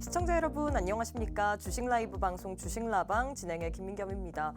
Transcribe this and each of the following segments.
시청자 여러분 안녕하십니까? 주식 라이브 방송 주식라방 진행의 김민겸입니다.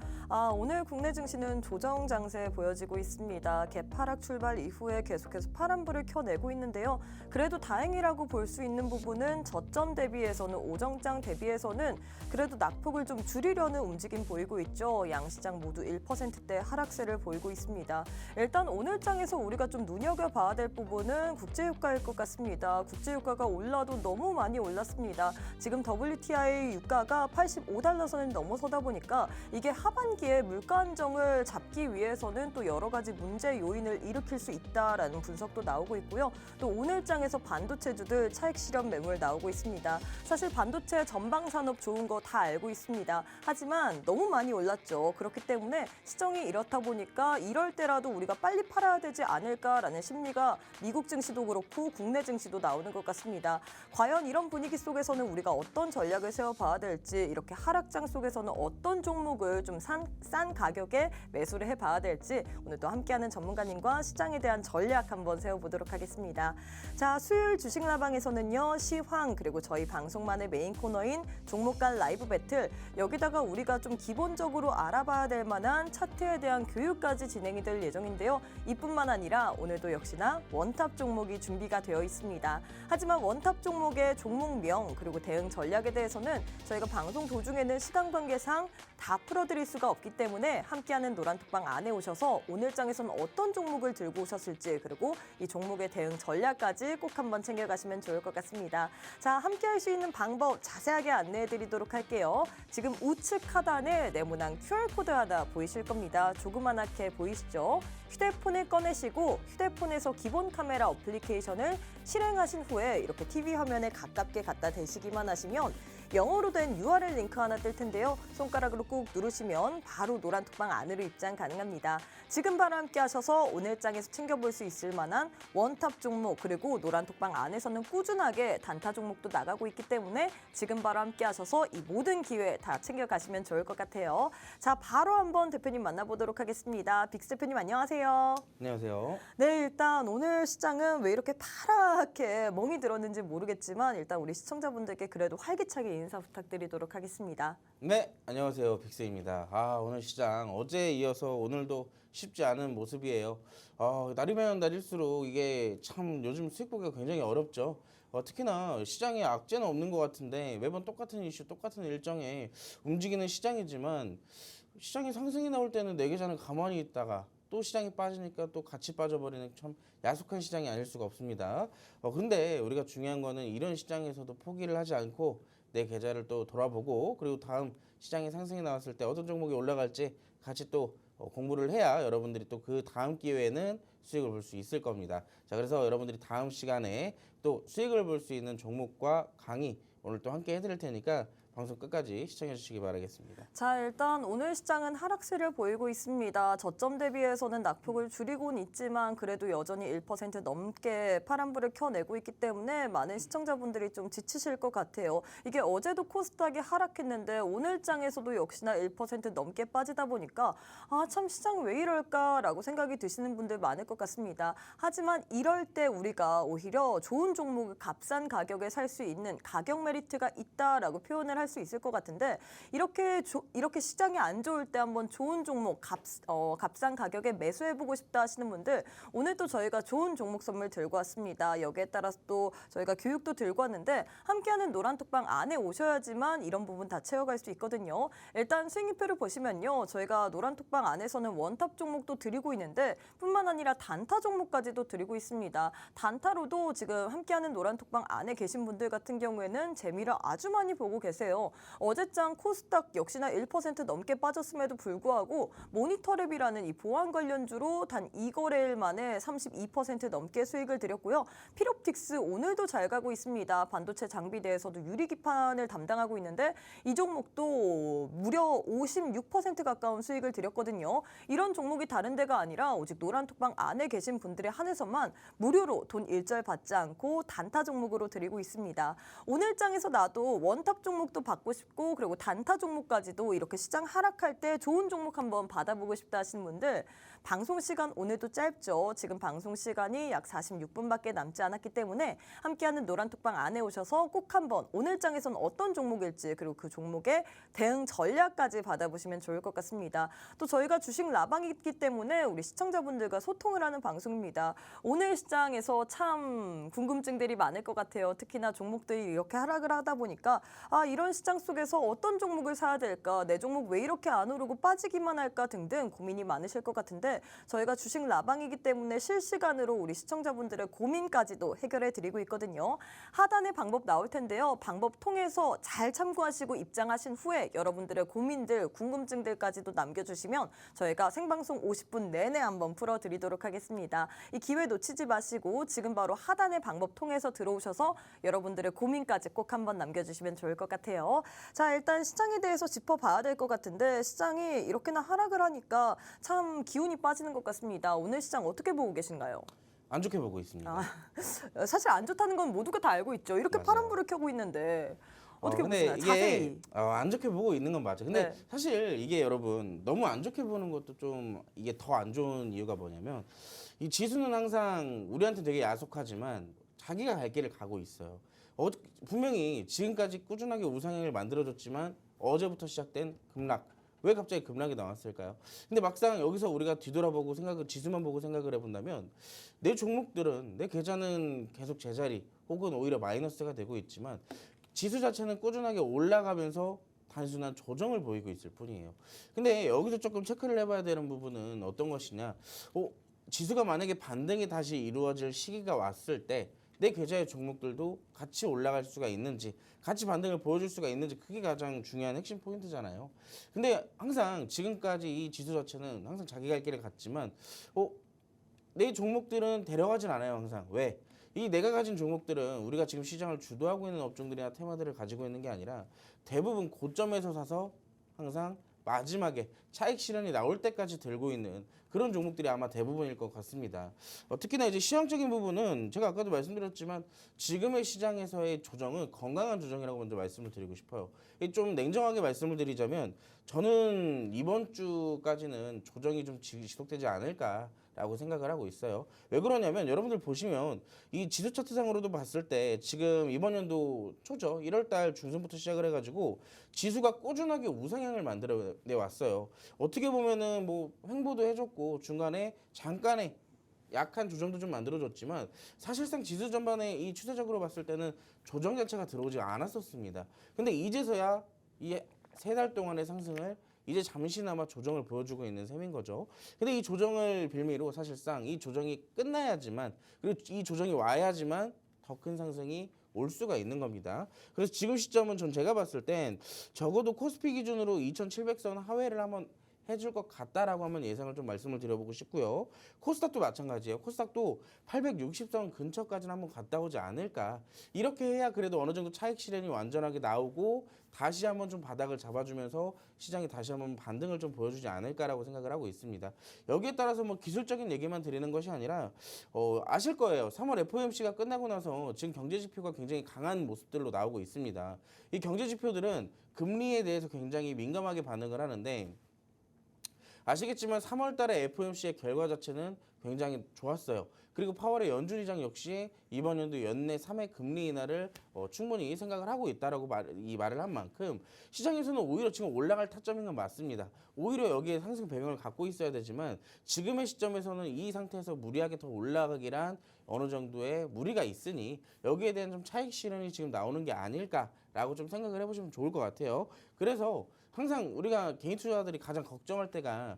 오늘 국내 증시는 조정 장세 보여지고 있습니다. 갭 하락 출발 이후에 계속해서 파란불을 켜내고 있는데요. 그래도 다행이라고 볼 수 있는 부분은 저점 대비해서는 오정장 대비해서는 그래도 낙폭을 좀 줄이려는 움직임 보이고 있죠. 양시장 모두 1%대 하락세를 보이고 있습니다. 일단 오늘 장에서 우리가 좀 눈여겨봐야 될 부분은 국제유가일 것 같습니다. 국제유가가 올라도 너무 많이 올랐습니다. 지금 WTI 유가가 85달러 선을 넘어서다 보니까 이게 하반기에 물가 안정을 잡기 위해서는 또 여러 가지 문제 요인을 일으킬 수 있다라는 분석도 나오고 있고요. 또 오늘 장에서 반도체주들 차익 실현 매물 나오고 있습니다. 사실 반도체 전방 산업 좋은 거 다 알고 있습니다. 하지만 너무 많이 올랐죠. 그렇기 때문에 시정이 이렇다 보니까 이럴 때라도 우리가 빨리 팔아야 되지 않을까라는 심리가 미국 증시도 그렇고 국내 증시도 나오는 것 같습니다. 과연 이런 분위기 속에서는 우리가 어떤 전략을 세워봐야 될지, 이렇게 하락장 속에서는 어떤 종목을 좀 싼 가격에 매수를 해봐야 될지 오늘 또 함께하는 전문가님과 시장에 대한 전략 한번 세워보도록 하겠습니다. 자, 수요일 주식라방에서는요, 시황 그리고 저희 방송만의 메인 코너인 종목 간 라이브 배틀, 여기다가 우리가 좀 기본적으로 알아봐야 될 만한 차트에 대한 교육까지 진행이 될 예정인데요. 이뿐만 아니라 오늘도 역시나 원탑 종목이 준비가 되어 있습니다. 하지만 원탑 종목의 종목명 그리고 대응 전략에 대해서는 저희가 방송 도중에는 시간 관계상 다 풀어드릴 수가 없기 때문에 함께하는 노란톡방 안에 오셔서 오늘 장에서는 어떤 종목을 들고 오셨을지, 그리고 이 종목의 대응 전략까지 꼭 한번 챙겨가시면 좋을 것 같습니다. 자, 함께할 수 있는 방법 자세하게 안내해드리도록 할게요. 지금 우측 하단에 네모난 QR코드 하나 보이실 겁니다. 조그만하게 보이시죠? 휴대폰을 꺼내시고 휴대폰에서 기본 카메라 어플리케이션을 실행하신 후에 이렇게 TV 화면에 가깝게 갖다 대시기만 하시면 영어로 된 URL 링크 하나 뜰 텐데요. 손가락으로 꾹 누르시면 바로 노란톡방 안으로 입장 가능합니다. 지금 바로 함께 하셔서 오늘 장에서 챙겨볼 수 있을 만한 원탑 종목, 그리고 노란톡방 안에서는 꾸준하게 단타 종목도 나가고 있기 때문에 지금 바로 함께 하셔서 이 모든 기회 다 챙겨가시면 좋을 것 같아요. 자, 바로 한번 대표님 만나보도록 하겠습니다. 빅스 대표님 안녕하세요. 안녕하세요. 네, 일단 오늘 시장은 왜 이렇게 파랗게 멍이 들었는지 모르겠지만 일단 우리 시청자분들께 그래도 활기차게 인사 부탁드리도록 하겠습니다. 네, 안녕하세요. 빅스입니다. 오늘 시장 어제에 이어서 오늘도 쉽지 않은 모습이에요. 날이면 날일수록 이게 참 요즘 수익 보기가 굉장히 어렵죠. 특히나 시장에 악재는 없는 것 같은데 매번 똑같은 이슈, 똑같은 일정에 움직이는 시장이지만 시장이 상승이 나올 때는 내 계좌는 가만히 있다가 또 시장이 빠지니까 또 같이 빠져버리는 참 야속한 시장이 아닐 수가 없습니다. 근데 우리가 중요한 거는 이런 시장에서도 포기를 하지 않고 내 계좌를 또 돌아보고, 그리고 다음 시장에 상승이 나왔을 때 어떤 종목이 올라갈지 같이 또 공부를 해야 여러분들이 또 그 다음 기회에는 수익을 볼 수 있을 겁니다. 자, 그래서 여러분들이 다음 시간에 또 수익을 볼 수 있는 종목과 강의 오늘 또 함께 해드릴 테니까 방송 끝까지 시청해 주시기 바라겠습니다. 자, 일단 오늘 시장은 하락세를 보이고 있습니다. 저점 대비해서는 낙폭을 줄이고는 있지만 그래도 여전히 1% 넘게 파란불을 켜내고 있기 때문에 많은 시청자분들이 좀 지치실 것 같아요. 이게 어제도 코스닥이 하락했는데 오늘 장에서도 역시나 1% 넘게 빠지다 보니까 참 시장 왜 이럴까라고 생각이 드시는 분들 많을 것 같습니다. 하지만 이럴 때 우리가 오히려 좋은 종목을 값싼 가격에 살 수 있는 가격 메리트가 있다라고 표현을 할 수 있을 것 같은데, 이렇게 시장이 안 좋을 때 한번 좋은 종목 값싼 가격에 매수해보고 싶다 하시는 분들, 오늘 또 저희가 좋은 종목 선물 들고 왔습니다. 여기에 따라서 또 저희가 교육도 들고 왔는데 함께하는 노란톡방 안에 오셔야지만 이런 부분 다 채워갈 수 있거든요. 일단 수익표를 보시면요, 저희가 노란톡방 안에서는 원탑 종목도 드리고 있는데 뿐만 아니라 단타 종목까지도 드리고 있습니다. 단타로도 지금 함께하는 노란톡방 안에 계신 분들 같은 경우에는 재미를 아주 많이 보고 계세요. 어제장 코스닥 역시나 1% 넘게 빠졌음에도 불구하고 모니터랩이라는 이 보안 관련주로 단 2거래일 만에 32% 넘게 수익을 드렸고요. 필옵틱스 오늘도 잘 가고 있습니다. 반도체 장비대에서도 유리기판을 담당하고 있는데 이 종목도 무려 56% 가까운 수익을 드렸거든요. 이런 종목이 다른 데가 아니라 오직 노란톡방 안에 계신 분들에 한해서만 무료로 돈 일절 받지 않고 단타 종목으로 드리고 있습니다. 오늘 장에서 나도 원탑 종목도 또 받고 싶고 그리고 단타 종목까지도 이렇게 시장 하락할 때 좋은 종목 한번 받아보고 싶다 하시는 분들 방송 시간 오늘도 짧죠. 지금 방송 시간이 약 46분밖에 남지 않았기 때문에 함께하는 노란톡방 안에 오셔서 꼭 한번 오늘 장에서는 어떤 종목일지 그리고 그 종목의 대응 전략까지 받아보시면 좋을 것 같습니다. 또 저희가 주식 라방이기 때문에 우리 시청자분들과 소통을 하는 방송입니다. 오늘 시장에서 참 궁금증들이 많을 것 같아요. 특히나 종목들이 이렇게 하락을 하다 보니까 이런 시장 속에서 어떤 종목을 사야 될까? 내 종목 왜 이렇게 안 오르고 빠지기만 할까? 등등 고민이 많으실 것 같은데 저희가 주식 라방이기 때문에 실시간으로 우리 시청자분들의 고민까지도 해결해 드리고 있거든요. 하단에 방법 나올 텐데요. 방법 통해서 잘 참고하시고 입장하신 후에 여러분들의 고민들, 궁금증들까지도 남겨주시면 저희가 생방송 50분 내내 한번 풀어드리도록 하겠습니다. 이 기회 놓치지 마시고 지금 바로 하단의 방법 통해서 들어오셔서 여러분들의 고민까지 꼭 한번 남겨주시면 좋을 것 같아요. 자, 일단 시장에 대해서 짚어봐야 될 것 같은데 시장이 이렇게나 하락을 하니까 참 기운이 빠지는 것 같습니다. 오늘 시장 어떻게 보고 계신가요? 안 좋게 보고 있습니다. 사실 안 좋다는 건 모두가 다 알고 있죠. 이렇게 맞아요. 파란불을 켜고 있는데 어떻게 근데 보시나요? 이게 자세히. 안 좋게 보고 있는 건 맞아요. 근데 네. 사실 이게 여러분 너무 안 좋게 보는 것도 좀 이게 더 안 좋은 이유가 뭐냐면 이 지수는 항상 우리한테 되게 야속하지만 자기가 갈 길을 가고 있어요. 분명히 지금까지 꾸준하게 우상향을 만들어줬지만 어제부터 시작된 급락. 왜 갑자기 급락이 나왔을까요? 근데 막상 여기서 우리가 뒤돌아보고 지수만 보고 생각을 해본다면 내 종목들은 내 계좌는 계속 제자리 혹은 오히려 마이너스가 되고 있지만 지수 자체는 꾸준하게 올라가면서 단순한 조정을 보이고 있을 뿐이에요. 근데 여기서 조금 체크를 해봐야 되는 부분은 어떤 것이냐? 지수가 만약에 반등이 다시 이루어질 시기가 왔을 때 내 계좌의 종목들도 같이 올라갈 수가 있는지, 같이 반등을 보여줄 수가 있는지 그게 가장 중요한 핵심 포인트잖아요. 근데 항상 지금까지 이 지수 자체는 항상 자기 갈 길을 갔지만 내 종목들은 데려가진 않아요. 항상. 왜? 이 내가 가진 종목들은 우리가 지금 시장을 주도하고 있는 업종들이나 테마들을 가지고 있는 게 아니라 대부분 고점에서 사서 항상 마지막에 차익 실현이 나올 때까지 들고 있는 그런 종목들이 아마 대부분일 것 같습니다. 특히나 이제 시장적인 부분은 제가 아까도 말씀드렸지만 지금의 시장에서의 조정은 건강한 조정이라고 먼저 말씀을 드리고 싶어요. 좀 냉정하게 말씀을 드리자면 저는 이번 주까지는 조정이 좀 지속되지 않을까라고 생각을 하고 있어요. 왜 그러냐면 여러분들 보시면 이 지수 차트상으로도 봤을 때 지금 이번 연도 초죠. 1월 달 중순부터 시작을 해가지고 지수가 꾸준하게 우상향을 만들어 내왔어요. 어떻게 보면은 뭐 횡보도 해줬고 중간에 잠깐의 약한 조정도 좀 만들어줬지만 사실상 지수 전반에 이 추세적으로 봤을 때는 조정 자체가 들어오지 않았었습니다. 근데 이제서야 이 세 달 동안의 상승을 이제 잠시나마 조정을 보여주고 있는 셈인 거죠. 근데 이 조정을 빌미로 사실상 이 조정이 끝나야지만 그리고 이 조정이 와야지만 더 큰 상승이 올 수가 있는 겁니다. 그래서 지금 시점은 제가 봤을 땐 적어도 코스피 기준으로 2700선 하회를 한번 해줄 것 같다라고 한번 예상을 좀 말씀을 드려보고 싶고요. 코스닥도 마찬가지예요. 코스닥도 860선 근처까지는 한번 갔다 오지 않을까. 이렇게 해야 그래도 어느 정도 차익 실현이 완전하게 나오고 다시 한번 좀 바닥을 잡아주면서 시장이 다시 한번 반등을 좀 보여주지 않을까라고 생각을 하고 있습니다. 여기에 따라서 뭐 기술적인 얘기만 드리는 것이 아니라 아실 거예요. 3월 FOMC가 끝나고 나서 지금 경제 지표가 굉장히 강한 모습들로 나오고 있습니다. 이 경제 지표들은 금리에 대해서 굉장히 민감하게 반응을 하는데 아시겠지만 3월 달에 FOMC의 결과 자체는 굉장히 좋았어요. 그리고 파월의 연준 의장 역시 이번 연도 연내 3회 금리 인하를 충분히 생각을 하고 있다라고 말을 한 만큼 시장에서는 오히려 지금 올라갈 타점인 건 맞습니다. 오히려 여기에 상승 배경을 갖고 있어야 되지만 지금의 시점에서는 이 상태에서 무리하게 더 올라가기란 어느 정도의 무리가 있으니 여기에 대한 좀 차익 실현이 지금 나오는 게 아닐까라고 좀 생각을 해보시면 좋을 것 같아요. 그래서 항상 우리가 개인 투자자들이 가장 걱정할 때가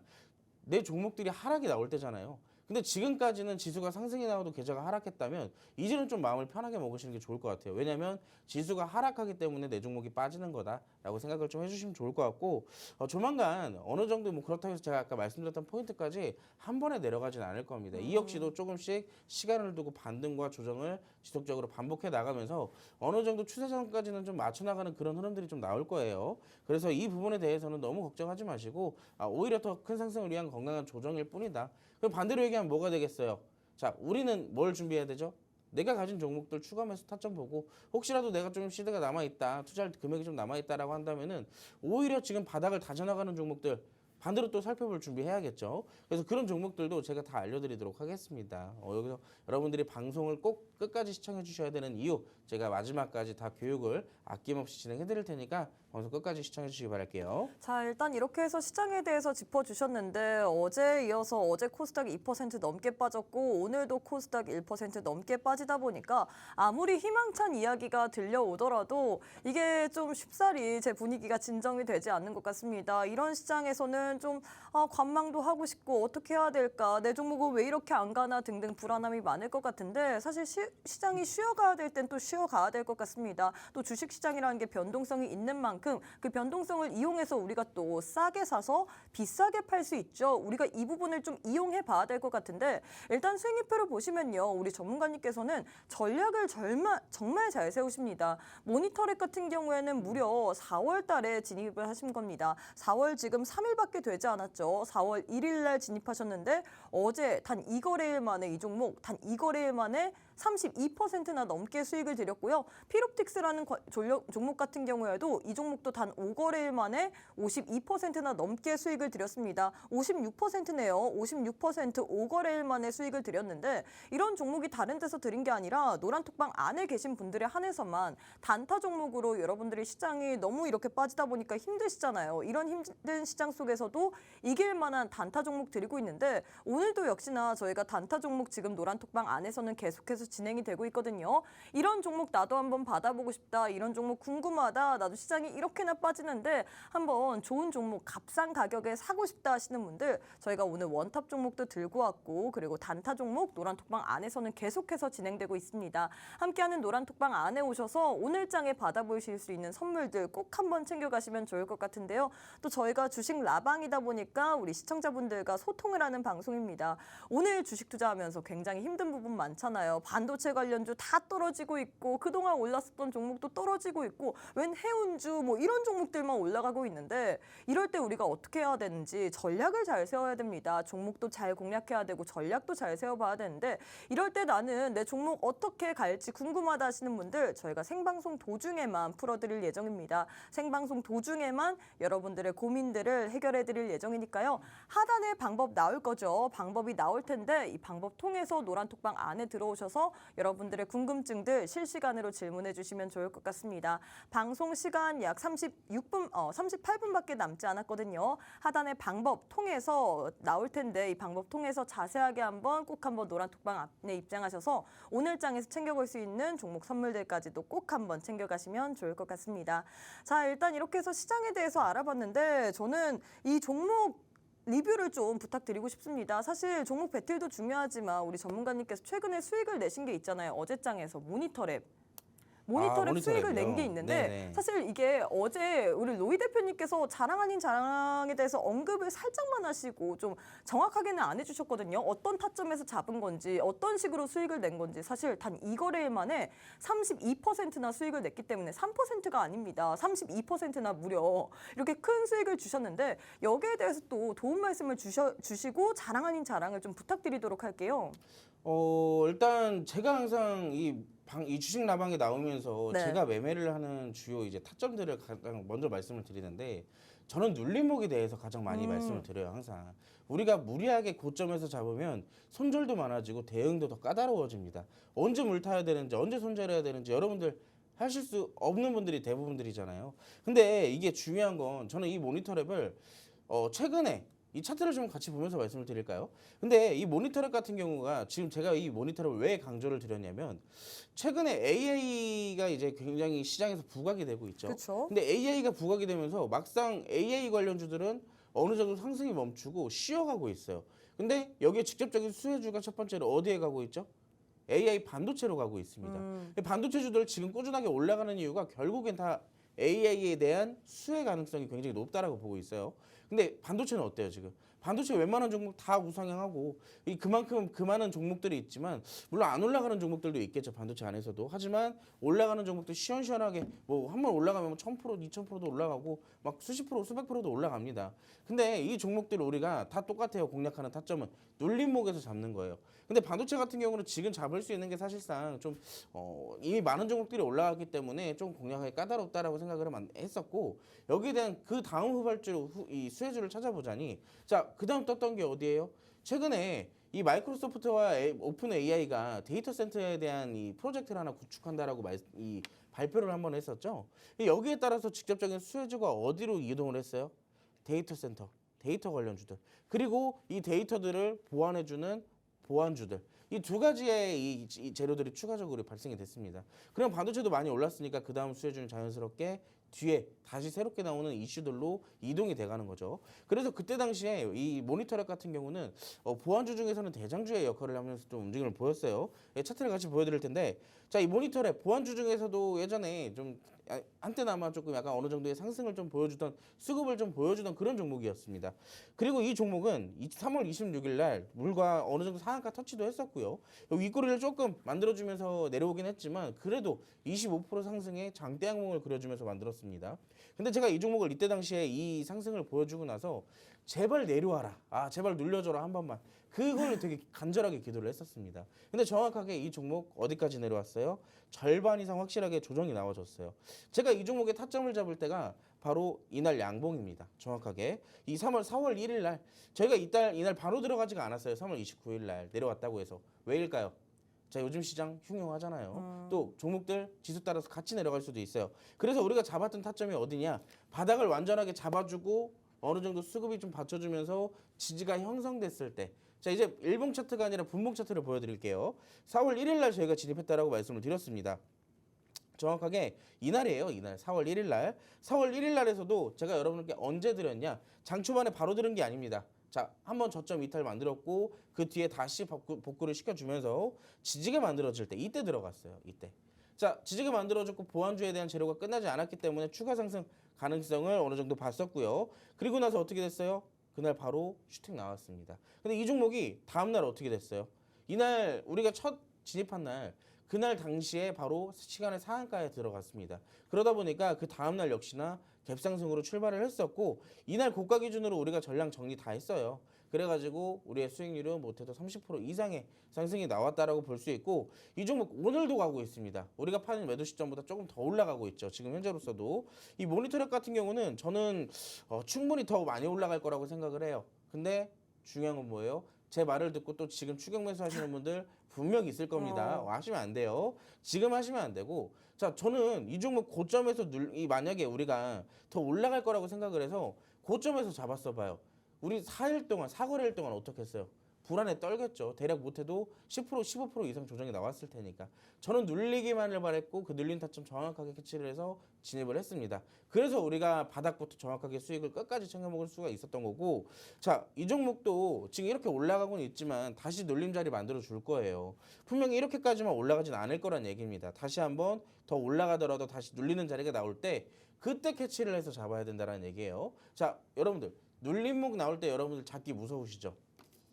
내 종목들이 하락이 나올 때잖아요. 근데 지금까지는 지수가 상승이 나와도 계좌가 하락했다면 이제는 좀 마음을 편하게 먹으시는 게 좋을 것 같아요. 왜냐하면 지수가 하락하기 때문에 내 종목이 빠지는 거다라고 생각을 좀 해주시면 좋을 것 같고 조만간 어느 정도 뭐 그렇다고 해서 제가 아까 말씀드렸던 포인트까지 한 번에 내려가진 않을 겁니다. 이 역시도 조금씩 시간을 두고 반등과 조정을 지속적으로 반복해 나가면서 어느 정도 추세선까지는 좀 맞춰 나가는 그런 흐름들이 좀 나올 거예요. 그래서 이 부분에 대해서는 너무 걱정하지 마시고 오히려 더 큰 상승을 위한 건강한 조정일 뿐이다. 그럼 반대로 얘기하면 뭐가 되겠어요? 자, 우리는 뭘 준비해야 되죠? 내가 가진 종목들 추가하면서 타점 보고 혹시라도 내가 좀 시드가 남아있다, 투자할 금액이 좀 남아있다라고 한다면은 오히려 지금 바닥을 다져나가는 종목들 반대로 또 살펴볼 준비해야겠죠. 그래서 그런 종목들도 제가 다 알려드리도록 하겠습니다. 여기서 여러분들이 방송을 꼭 끝까지 시청해 주셔야 되는 이유, 제가 마지막까지 다 교육을 아낌없이 진행해 드릴 테니까 방송 끝까지 시청해 주시기 바랄게요. 자, 일단 이렇게 해서 시장에 대해서 짚어주셨는데 어제 이어서 어제 코스닥이 2% 넘게 빠졌고 오늘도 코스닥 1% 넘게 빠지다 보니까 아무리 희망찬 이야기가 들려오더라도 이게 좀 쉽사리 제 분위기가 진정이 되지 않는 것 같습니다. 이런 시장에서는 좀 관망도 하고 싶고 어떻게 해야 될까, 내 종목은 왜 이렇게 안 가나 등등 불안함이 많을 것 같은데 사실 시장이 쉬어가야 될 땐 또 쉬어가야 될 것 같습니다. 또 주식시장이라는 게 변동성이 있는 만큼 그 변동성을 이용해서 우리가 또 싸게 사서 비싸게 팔 수 있죠. 우리가 이 부분을 좀 이용해 봐야 될 것 같은데 일단 수익률표를 보시면요. 우리 전문가님께서는 전략을 정말 잘 세우십니다. 모니터랩 같은 경우에는 무려 4월 달에 진입을 하신 겁니다. 4월 지금 3일밖에 되지 않았죠. 4월 1일 날 진입하셨는데 어제 단 2거래일 만에 이 종목 단 2거래일 만에 32%나 넘게 수익을 드렸고요. 피롭틱스라는 종목 같은 경우에도 이 종목도 단 5거래일 만에 52%나 넘게 수익을 드렸습니다. 56%네요. 56% 5거래일 만에 수익을 드렸는데 이런 종목이 다른 데서 드린 게 아니라 노란톡방 안에 계신 분들에 한해서만 단타 종목으로 여러분들이 시장이 너무 이렇게 빠지다 보니까 힘드시잖아요. 이런 힘든 시장 속에서도 이길 만한 단타 종목 드리고 있는데 오늘도 역시나 저희가 단타 종목 지금 노란톡방 안에서는 계속해서 진행이 되고 있거든요. 이런 종목 나도 한번 받아보고 싶다. 이런 종목 궁금하다. 나도 시장이 이렇게나 빠지는데 한번 좋은 종목 값싼 가격에 사고 싶다 하시는 분들 저희가 오늘 원탑 종목도 들고 왔고 그리고 단타 종목 노란톡방 안에서는 계속해서 진행되고 있습니다. 함께하는 노란톡방 안에 오셔서 오늘장에 받아보실 수 있는 선물들 꼭 한번 챙겨가시면 좋을 것 같은데요. 또 저희가 주식 라방이다 보니까 우리 시청자분들과 소통을 하는 방송입니다. 오늘 주식 투자하면서 굉장히 힘든 부분 많잖아요. 반도체 관련주 다 떨어지고 있고 그동안 올랐었던 종목도 떨어지고 있고 웬 해운주 뭐 이런 종목들만 올라가고 있는데 이럴 때 우리가 어떻게 해야 되는지 전략을 잘 세워야 됩니다. 종목도 잘 공략해야 되고 전략도 잘 세워봐야 되는데 이럴 때 나는 내 종목 어떻게 갈지 궁금하다 하시는 분들 저희가 생방송 도중에만 풀어드릴 예정입니다. 생방송 도중에만 여러분들의 고민들을 해결해드릴 예정이니까요. 하단에 방법 나올 거죠. 방법이 나올 텐데 이 방법 통해서 노란톡방 안에 들어오셔서 여러분들의 궁금증들 실시간으로 질문해 주시면 좋을 것 같습니다. 방송 시간 약 38분밖에 남지 않았거든요. 하단의 방법 통해서 나올 텐데 이 방법 통해서 자세하게 꼭 한번 노란톡방 안에 입장하셔서 오늘장에서 챙겨볼 수 있는 종목 선물들까지도 꼭 한번 챙겨가시면 좋을 것 같습니다. 자, 일단 이렇게 해서 시장에 대해서 알아봤는데 저는 이 종목 리뷰를 좀 부탁드리고 싶습니다. 사실 종목 배틀도 중요하지만 우리 전문가님께서 최근에 수익을 내신 게 있잖아요. 어제장에서 모니터랩 수익을 낸 게 있는데 네네. 사실 이게 어제 우리 로이 대표님께서 자랑 아닌 자랑에 대해서 언급을 살짝만 하시고 좀 정확하게는 안 해주셨거든요. 어떤 타점에서 잡은 건지 어떤 식으로 수익을 낸 건지 사실 단 2거래일 만에 32%나 수익을 냈기 때문에 3%가 아닙니다. 32%나 무려 이렇게 큰 수익을 주셨는데 여기에 대해서 또 도움 말씀을 주시고 자랑 아닌 자랑을 좀 부탁드리도록 할게요. 일단 제가 항상 이 주식 라방에 나오면서 네. 제가 매매를 하는 주요 이제 타점들을 가장 먼저 말씀을 드리는데 저는 눌림목에 대해서 가장 많이 말씀을 드려요. 항상 우리가 무리하게 고점에서 잡으면 손절도 많아지고 대응도 더 까다로워집니다. 언제 물 타야 되는지 언제 손절해야 되는지 여러분들 하실 수 없는 분들이 대부분들이잖아요. 근데 이게 중요한 건 저는 이 모니터랩을 최근에 이 차트를 좀 같이 보면서 말씀을 드릴까요? 근데 이 모니터랩 같은 경우가 지금 제가 이 모니터랩을 왜 강조를 드렸냐면 최근에 AI가 이제 굉장히 시장에서 부각이 되고 있죠. 그렇죠. 근데 AI가 부각이 되면서 막상 AI 관련주들은 어느 정도 상승이 멈추고 쉬어가고 있어요. 근데 여기에 직접적인 수혜주가 첫 번째로 어디에 가고 있죠? AI 반도체로 가고 있습니다. 반도체주들 지금 꾸준하게 올라가는 이유가 결국엔 다 AI에 대한 수혜 가능성이 굉장히 높다라고 보고 있어요. 근데 반도체는 어때요 지금? 반도체 웬만한 종목 다 우상향하고 그만큼 그 많은 종목들이 있지만 물론 안 올라가는 종목들도 있겠죠. 반도체 안에서도. 하지만 올라가는 종목도 시원시원하게 뭐 한 번 올라가면 뭐 1000%, 2000%도 올라가고 막 수십 프로, 수백 프로도 올라갑니다. 근데 이 종목들 우리가 다 똑같아요. 공략하는 타점은 눌림목에서 잡는 거예요. 근데 반도체 같은 경우는 지금 잡을 수 있는 게 사실상 좀 이미 많은 종목들이 올라왔기 때문에 좀 공략하기 까다롭다라고 생각을 했었고 여기에 대한 그 다음 후발주로 이 수혜주를 찾아보자니 자, 그 다음 떴던 게 어디예요? 최근에 이 마이크로소프트와 오픈 AI가 데이터 센터에 대한 이 프로젝트를 하나 구축한다라고 이 발표를 한번 했었죠. 여기에 따라서 직접적인 수혜주가 어디로 이동을 했어요? 데이터 센터, 데이터 관련주들. 그리고 이 데이터들을 보완해주는 보안주들. 이 두 가지의 이 재료들이 추가적으로 발생이 됐습니다. 그럼 반도체도 많이 올랐으니까 그 다음 수혜주는 자연스럽게 뒤에 다시 새롭게 나오는 이슈들로 이동이 돼가는 거죠. 그래서 그때 당시에 이 모니터랩 같은 경우는 보안주 중에서는 대장주의 역할을 하면서 좀 움직임을 보였어요. 차트를 같이 보여드릴 텐데, 자, 이 모니터랩 보안주 중에서도 예전에 좀 한때나마 조금 약간 어느 정도의 상승을 좀 보여주던 수급을 좀 보여주던 그런 종목이었습니다. 그리고 이 종목은 3월 26일 날 물과 어느 정도 상한가 터치도 했었고요. 윗꼬리를 조금 만들어주면서 내려오긴 했지만 그래도 25% 상승의 장대 양봉을 그려주면서 만들었습니다. 근데 제가 이 종목을 이때 당시에 이 상승을 보여주고 나서 제발 내려와라. 제발 눌려줘라 한 번만. 그걸 되게 간절하게 기도를 했었습니다. 근데 정확하게 이 종목 어디까지 내려왔어요? 절반 이상 확실하게 조정이 나와줬어요. 제가 이 종목의 타점을 잡을 때가 바로 이날 양봉입니다. 정확하게 이 4월 1일 날 저희가 이날 바로 들어가지가 않았어요. 3월 29일 날 내려왔다고 해서 왜일까요? 자, 요즘 시장 흉흉하잖아요. 또 종목들 지수 따라서 같이 내려갈 수도 있어요. 그래서 우리가 잡았던 타점이 어디냐? 바닥을 완전하게 잡아주고 어느 정도 수급이 좀 받쳐주면서 지지가 형성됐을 때, 자, 이제 일봉 차트가 아니라 분봉 차트를 보여드릴게요. 4월 1일 날 저희가 진입했다라고 말씀을 드렸습니다. 정확하게 이날이에요. 이날 4월 1일 날. 4월 1일 날에서도 제가 여러분께 언제 드렸냐? 장 초반에 바로 들은 게 아닙니다. 자, 한번 저점 이탈 만들었고 그 뒤에 다시 복구를 시켜주면서 지지게 만들어질 때 이때 들어갔어요. 이때. 자, 지지게 만들어졌고 보완주에 대한 재료가 끝나지 않았기 때문에 추가 상승 가능성을 어느 정도 봤었고요. 그리고 나서 어떻게 됐어요? 그날 바로 슈팅 나왔습니다. 근데 이 종목이 다음날 어떻게 됐어요? 이날 우리가 첫 진입한 날 그날 당시에 바로 시간의 상한가에 들어갔습니다. 그러다 보니까 그 다음날 역시나 갭상승으로 출발을 했었고 이날 고가 기준으로 우리가 전량 정리 다 했어요. 그래가지고 우리의 수익률은 못해도 30% 이상의 상승이 나왔다라고 볼 수 있고 이 종목 오늘도 가고 있습니다. 우리가 파는 매도 시점보다 조금 더 올라가고 있죠. 지금 현재로서도 이 모니터랩 같은 경우는 저는 충분히 더 많이 올라갈 거라고 생각을 해요. 근데 중요한 건 뭐예요? 제 말을 듣고 또 지금 추격 매수 하시는 분들 분명 있을 겁니다. 하시면 안 돼요. 지금 하시면 안 되고 자, 저는 이 종목 고점에서 만약에 우리가 더 올라갈 거라고 생각을 해서 고점에서 잡았어 봐요. 우리 4일 동안, 4거래일 동안 어떻게 했어요? 불안에 떨겠죠. 대략 못해도 10%, 15% 이상 조정이 나왔을 테니까. 저는 눌리기만을 바랬고 그 눌린 타점 정확하게 캐치를 해서 진입을 했습니다. 그래서 우리가 바닥부터 정확하게 수익을 끝까지 챙겨 먹을 수가 있었던 거고 자, 이 종목도 지금 이렇게 올라가고는 있지만 다시 눌림 자리 만들어 줄 거예요. 분명히 이렇게까지만 올라가진 않을 거란 얘기입니다. 다시 한번 더 올라가더라도 다시 눌리는 자리가 나올 때 그때 캐치를 해서 잡아야 된다는 얘기예요. 자, 여러분들 눌림목 나올 때 여러분들 잡기 무서우시죠?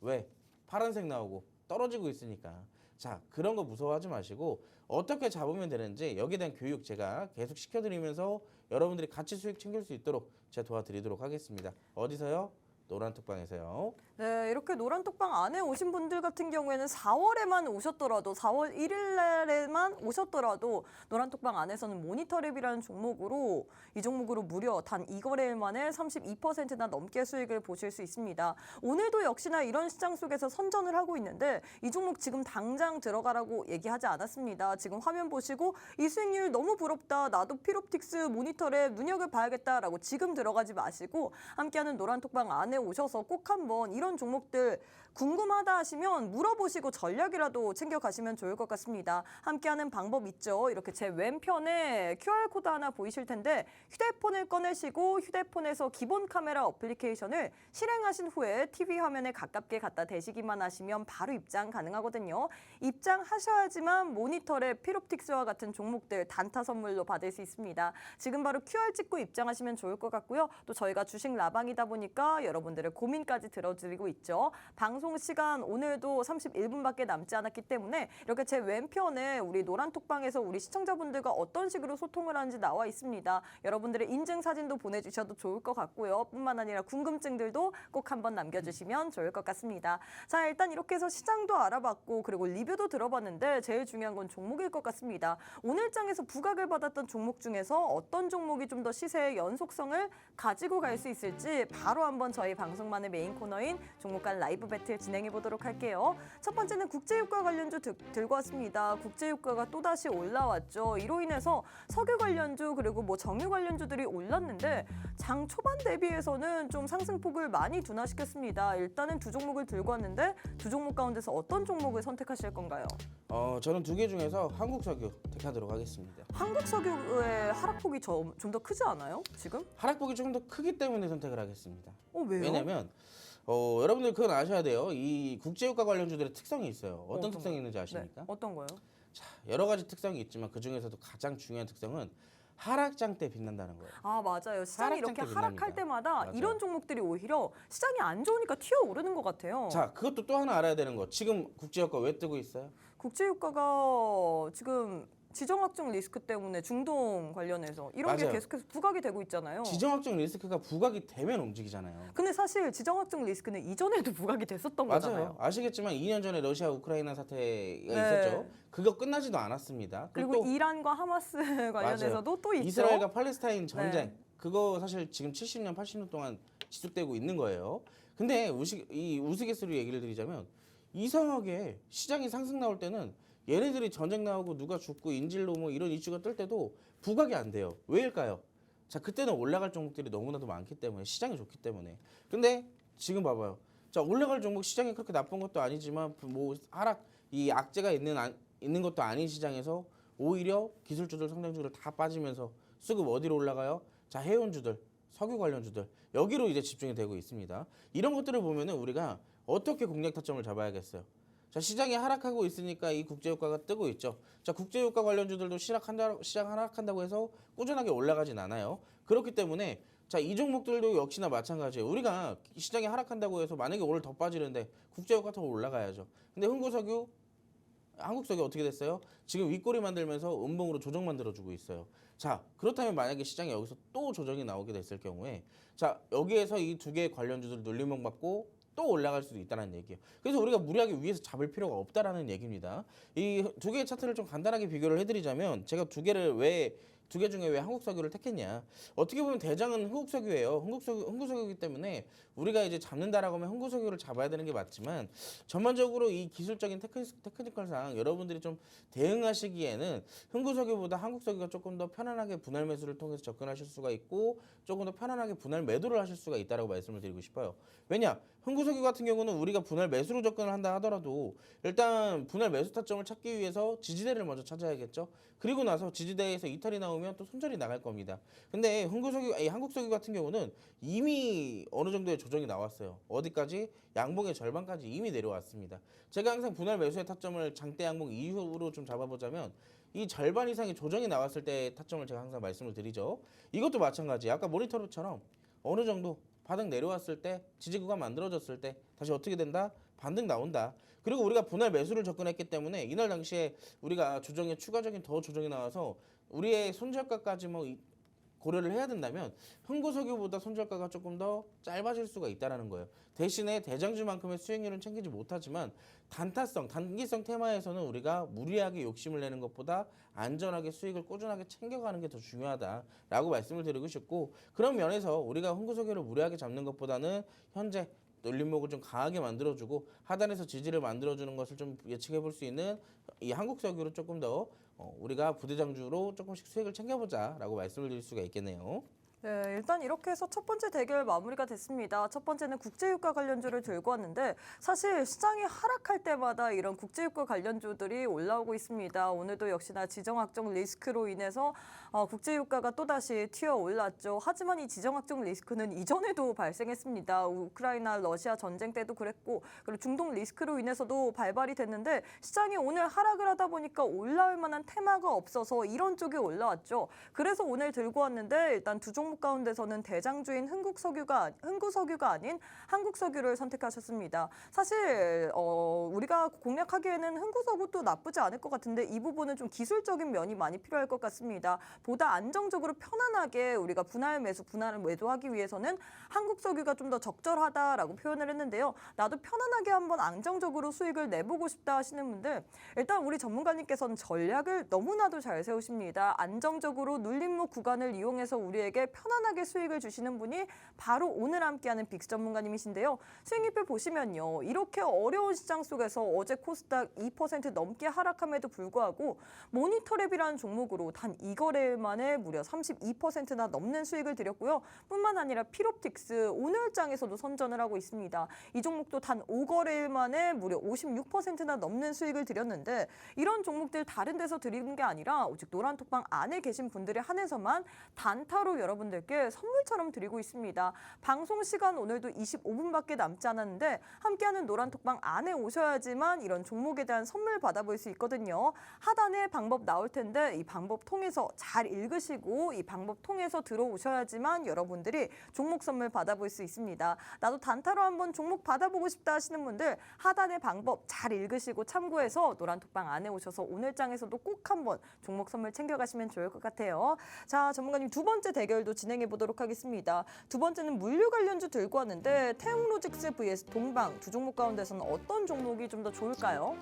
왜? 파란색 나오고 떨어지고 있으니까. 자, 그런 거 무서워하지 마시고 어떻게 잡으면 되는지 여기에 대한 교육 제가 계속 시켜드리면서 여러분들이 같이 수익 챙길 수 있도록 제가 도와드리도록 하겠습니다. 어디서요? 노란톡방에서요. 네, 이렇게 노란톡방 안에 오신 분들 같은 경우에는 4월에만 오셨더라도 4월 1일 날에만 오셨더라도 노란톡방 안에서는 모니터랩이라는 종목으로 이 종목으로 무려 단 2거래일 만에 32%나 넘게 수익을 보실 수 있습니다. 오늘도 역시나 이런 시장 속에서 선전을 하고 있는데 이 종목 지금 당장 들어가라고 얘기하지 않았습니다. 지금 화면 보시고 이 수익률 너무 부럽다. 나도 필옵틱스 모니터랩 눈여겨봐야겠다라고 지금 들어가지 마시고 함께하는 노란톡방 안에 오셔서 꼭 한번 이런 종목들 궁금하다 하시면 물어보시고 전략이라도 챙겨가시면 좋을 것 같습니다. 함께하는 방법 있죠. 이렇게 제 왼편에 QR코드 하나 보이실 텐데 휴대폰을 꺼내시고 휴대폰에서 기본 카메라 어플리케이션을 실행하신 후에 TV 화면에 가깝게 갖다 대시기만 하시면 바로 입장 가능하거든요. 입장하셔야지만 모니터에 필옵틱스와 같은 종목들 단타 선물로 받을 수 있습니다. 지금 바로 QR 찍고 입장하시면 좋을 것 같고요. 또 저희가 주식 라방이다 보니까 여러분들의 고민까지 들어드리고 있죠. 방송 시간 오늘도 31분밖에 남지 않았기 때문에 이렇게 제 왼편에 우리 노란톡방에서 우리 시청자분들과 어떤 식으로 소통을 하는지 나와 있습니다. 여러분들의 인증 사진도 보내주셔도 좋을 것 같고요. 뿐만 아니라 궁금증들도 꼭 한번 남겨주시면 좋을 것 같습니다. 자, 일단 이렇게 해서 시장도 알아봤고 그리고 리뷰도 들어봤는데 제일 중요한 건 종목일 것 같습니다. 오늘 장에서 부각을 받았던 종목 중에서 어떤 종목이 좀 더 시세의 연속성을 가지고 갈 수 있을지 바로 한번 저희 방송만의 메인 코너인 종목 간 라이브 배틀 진행해 보도록 할게요. 첫 번째는 국제유가 관련주 들고 왔습니다. 국제유가가 또다시 올라왔죠. 이로 인해서 석유 관련주 그리고 뭐 정유 관련주들이 올랐는데 장 초반 대비해서는 좀 상승폭을 많이 둔화시켰습니다. 일단은 두 종목을 들고 왔는데 두 종목 가운데서 어떤 종목을 선택하실 건가요? 저는 두 개 중에서 한국석유 택하도록 하겠습니다. 한국석유의 하락폭이 좀 더 크지 않아요? 지금? 하락폭이 조금 더 크기 때문에 선택을 하겠습니다. 왜요? 왜냐면 여러분들 그건 아셔야 돼요. 이 국제유가 관련주들의 특성이 있어요. 어떤 어떤 특성이 거요? 있는지 아십니까? 네, 어떤 거요? 자, 여러 가지 특성이 있지만 그 중에서도 가장 중요한 특성은 하락장 때 빛난다는 거예요. 아, 맞아요. 시장이 이렇게 하락장 때 하락할 빛납니다. 때마다 맞아요. 이런 종목들이 오히려 시장이 안 좋으니까 튀어오르는 것 같아요. 자, 그것도 또 하나 알아야 되는 거. 지금 국제유가 왜 뜨고 있어요? 국제유가가 지금 지정학적 리스크 때문에 중동 관련해서 이런 게 맞아요. 계속해서 부각이 되고 있잖아요. 지정학적 리스크가 부각이 되면 움직이잖아요. 근데 사실 지정학적 리스크는 이전에도 부각이 됐었던 거잖아요. 맞아요. 아시겠지만 2년 전에 러시아 우크라이나 사태가 네. 있었죠. 그거 끝나지도 않았습니다. 그리고 또 이란과 하마스 관련해서도 또 있죠. 이스라엘과 팔레스타인 전쟁. 네. 그거 사실 지금 70년, 80년 동안 지속되고 있는 거예요. 근데 이 우스갯소리 얘기를 드리자면 이상하게 시장이 상승 나올 때는 얘네들이 전쟁 나오고 누가 죽고 인질로 뭐 이런 이슈가 뜰 때도 부각이 안 돼요. 왜일까요? 자, 그때는 올라갈 종목들이 너무나도 많기 때문에 시장이 좋기 때문에. 근데 지금 봐봐요. 자, 올라갈 종목 시장이 그렇게 나쁜 것도 아니지만 뭐 하락 이 악재가 있는 것도 아닌 시장에서 오히려 기술주들 성장주들 다 빠지면서 수급 어디로 올라가요? 자, 해운주들, 석유 관련주들 여기로 이제 집중이 되고 있습니다. 이런 것들을 보면은 우리가 어떻게 공략 타점을 잡아야겠어요. 자, 시장이 하락하고 있으니까 이 국제유가가 뜨고 있죠. 자, 국제유가 관련주들도 시장 하락한다고 해서 꾸준하게 올라가진 않아요. 그렇기 때문에 자, 이 종목들도 역시나 마찬가지예요. 우리가 시장이 하락한다고 해서 만약에 오늘 더 빠지는데 국제유가 더 올라가야죠. 근데 한국석유 어떻게 됐어요? 지금 윗꼬리 만들면서 음봉으로 조정 만들어주고 있어요. 자, 그렇다면 만약에 시장에 여기서 또 조정이 나오게 됐을 경우에 자, 여기에서 이 두 개의 관련주들 눌림목 받고 또 올라갈 수도 있다는 얘기예요. 그래서 우리가 무리하게 위에서 잡을 필요가 없다라는 얘기입니다. 이 두 개의 차트를 좀 간단하게 비교를 해드리자면 제가 두 개 중에 왜 한국석유를 택했냐? 어떻게 보면 대장은 흥국석유예요. 흥국석유이기 때문에 우리가 이제 잡는다라고 하면 흥국석유를 잡아야 되는 게 맞지만 전반적으로 이 기술적인 테크니컬상 여러분들이 좀 대응하시기에는 흥국석유보다 한국석유가 조금 더 편안하게 분할 매수를 통해서 접근하실 수가 있고 조금 더 편안하게 분할 매도를 하실 수가 있다라고 말씀을 드리고 싶어요. 왜냐? 흥국석유 같은 경우는 우리가 분할 매수로 접근을 한다 하더라도 일단 분할 매수 타점을 찾기 위해서 지지대를 먼저 찾아야겠죠. 그리고 나서 지지대에서 이탈이 나오면 또 손절이 나갈 겁니다. 근데 한국석유 같은 경우는 이미 어느 정도의 조정이 나왔어요. 어디까지? 양봉의 절반까지 이미 내려왔습니다. 제가 항상 분할 매수의 타점을 장대 양봉 이후로 좀 잡아보자면 이 절반 이상의 조정이 나왔을 때 타점을 제가 항상 말씀을 드리죠. 이것도 마찬가지예요. 아까 모니터처럼 어느 정도 바닥 내려왔을 때 지지구가 만들어졌을 때 다시 어떻게 된다? 반등 나온다. 그리고 우리가 분할 매수를 접근했기 때문에 이날 당시에 우리가 조정에 추가적인 더 조정이 나와서 우리의 손절가까지 뭐 고려를 해야 된다면 흥국석유보다 손절가가 조금 더 짧아질 수가 있다는 거예요. 대신에 대장주만큼의 수익률은 챙기지 못하지만 단기성 테마에서는 우리가 무리하게 욕심을 내는 것보다 안전하게 수익을 꾸준하게 챙겨가는 게 더 중요하다라고 말씀을 드리고 싶고 그런 면에서 우리가 흥국석유를 무리하게 잡는 것보다는 현재 눌림목을 좀 강하게 만들어주고 하단에서 지지를 만들어주는 것을 좀 예측해볼 수 있는 이 한국석유로 조금 더 우리가 부대장주로 조금씩 수익을 챙겨보자라고 말씀을 드릴 수가 있겠네요. 네, 일단 이렇게 해서 첫 번째 대결 마무리가 됐습니다. 첫 번째는 국제유가 관련주를 들고 왔는데 사실 시장이 하락할 때마다 이런 국제유가 관련주들이 올라오고 있습니다. 오늘도 역시나 지정학적 리스크로 인해서 국제유가가 또다시 튀어 올랐죠. 하지만 이 지정학적 리스크는 이전에도 발생했습니다. 우크라이나 러시아 전쟁 때도 그랬고 그리고 중동 리스크로 인해서도 발발이 됐는데 시장이 오늘 하락을 하다 보니까 올라올 만한 테마가 없어서 이런 쪽이 올라왔죠. 그래서 오늘 들고 왔는데 일단 두 종목 가운데서는 대장주인 흥구석유가 아닌 한국석유를 선택하셨습니다. 사실 우리가 공략하기에는 흥구석유도 나쁘지 않을 것 같은데 이 부분은 좀 기술적인 면이 많이 필요할 것 같습니다. 보다 안정적으로 편안하게 우리가 분할을 매도하기 위해서는 한국석유가 좀 더 적절하다라고 표현을 했는데요. 나도 편안하게 한번 안정적으로 수익을 내보고 싶다 하시는 분들 일단 우리 전문가님께서는 전략을 너무나도 잘 세우십니다. 안정적으로 눌림목 구간을 이용해서 우리에게 편안하게 수익을 주시는 분이 바로 오늘 함께하는 빅스 전문가님이신데요. 수익률표 보시면요. 이렇게 어려운 시장 속에서 어제 코스닥 2% 넘게 하락함에도 불구하고 모니터랩이라는 종목으로 단 2거래일 만에 무려 32%나 넘는 수익을 드렸고요. 뿐만 아니라 필옵틱스 오늘장에서도 선전을 하고 있습니다. 이 종목도 단 5거래일 만에 무려 56%나 넘는 수익을 드렸는데 이런 종목들 다른 데서 드리는 게 아니라 오직 노란톡방 안에 계신 분들에 한해서만 단타로 여러분들께 선물처럼 드리고 있습니다. 방송 시간 오늘도 25분밖에 남지 않았는데 함께하는 노란톡방 안에 오셔야지만 이런 종목에 대한 선물 받아볼 수 있거든요. 하단에 방법 나올 텐데 이 방법 통해서 잘 읽으시고 이 방법 통해서 들어오셔야지만 여러분들이 종목 선물 받아볼 수 있습니다. 나도 단타로 한번 종목 받아보고 싶다 하시는 분들 하단의 방법 잘 읽으시고 참고해서 노란톡방 안에 오셔서 오늘장에서도 꼭 한번 종목 선물 챙겨가시면 좋을 것 같아요. 자, 전문가님 두 번째 대결도 진행해 보도록 하겠습니다. 두 번째는 물류 관련주 들고 왔는데 태웅로직스 vs 동방 두 종목 가운데서는 어떤 종목이 좀 더 좋을까요?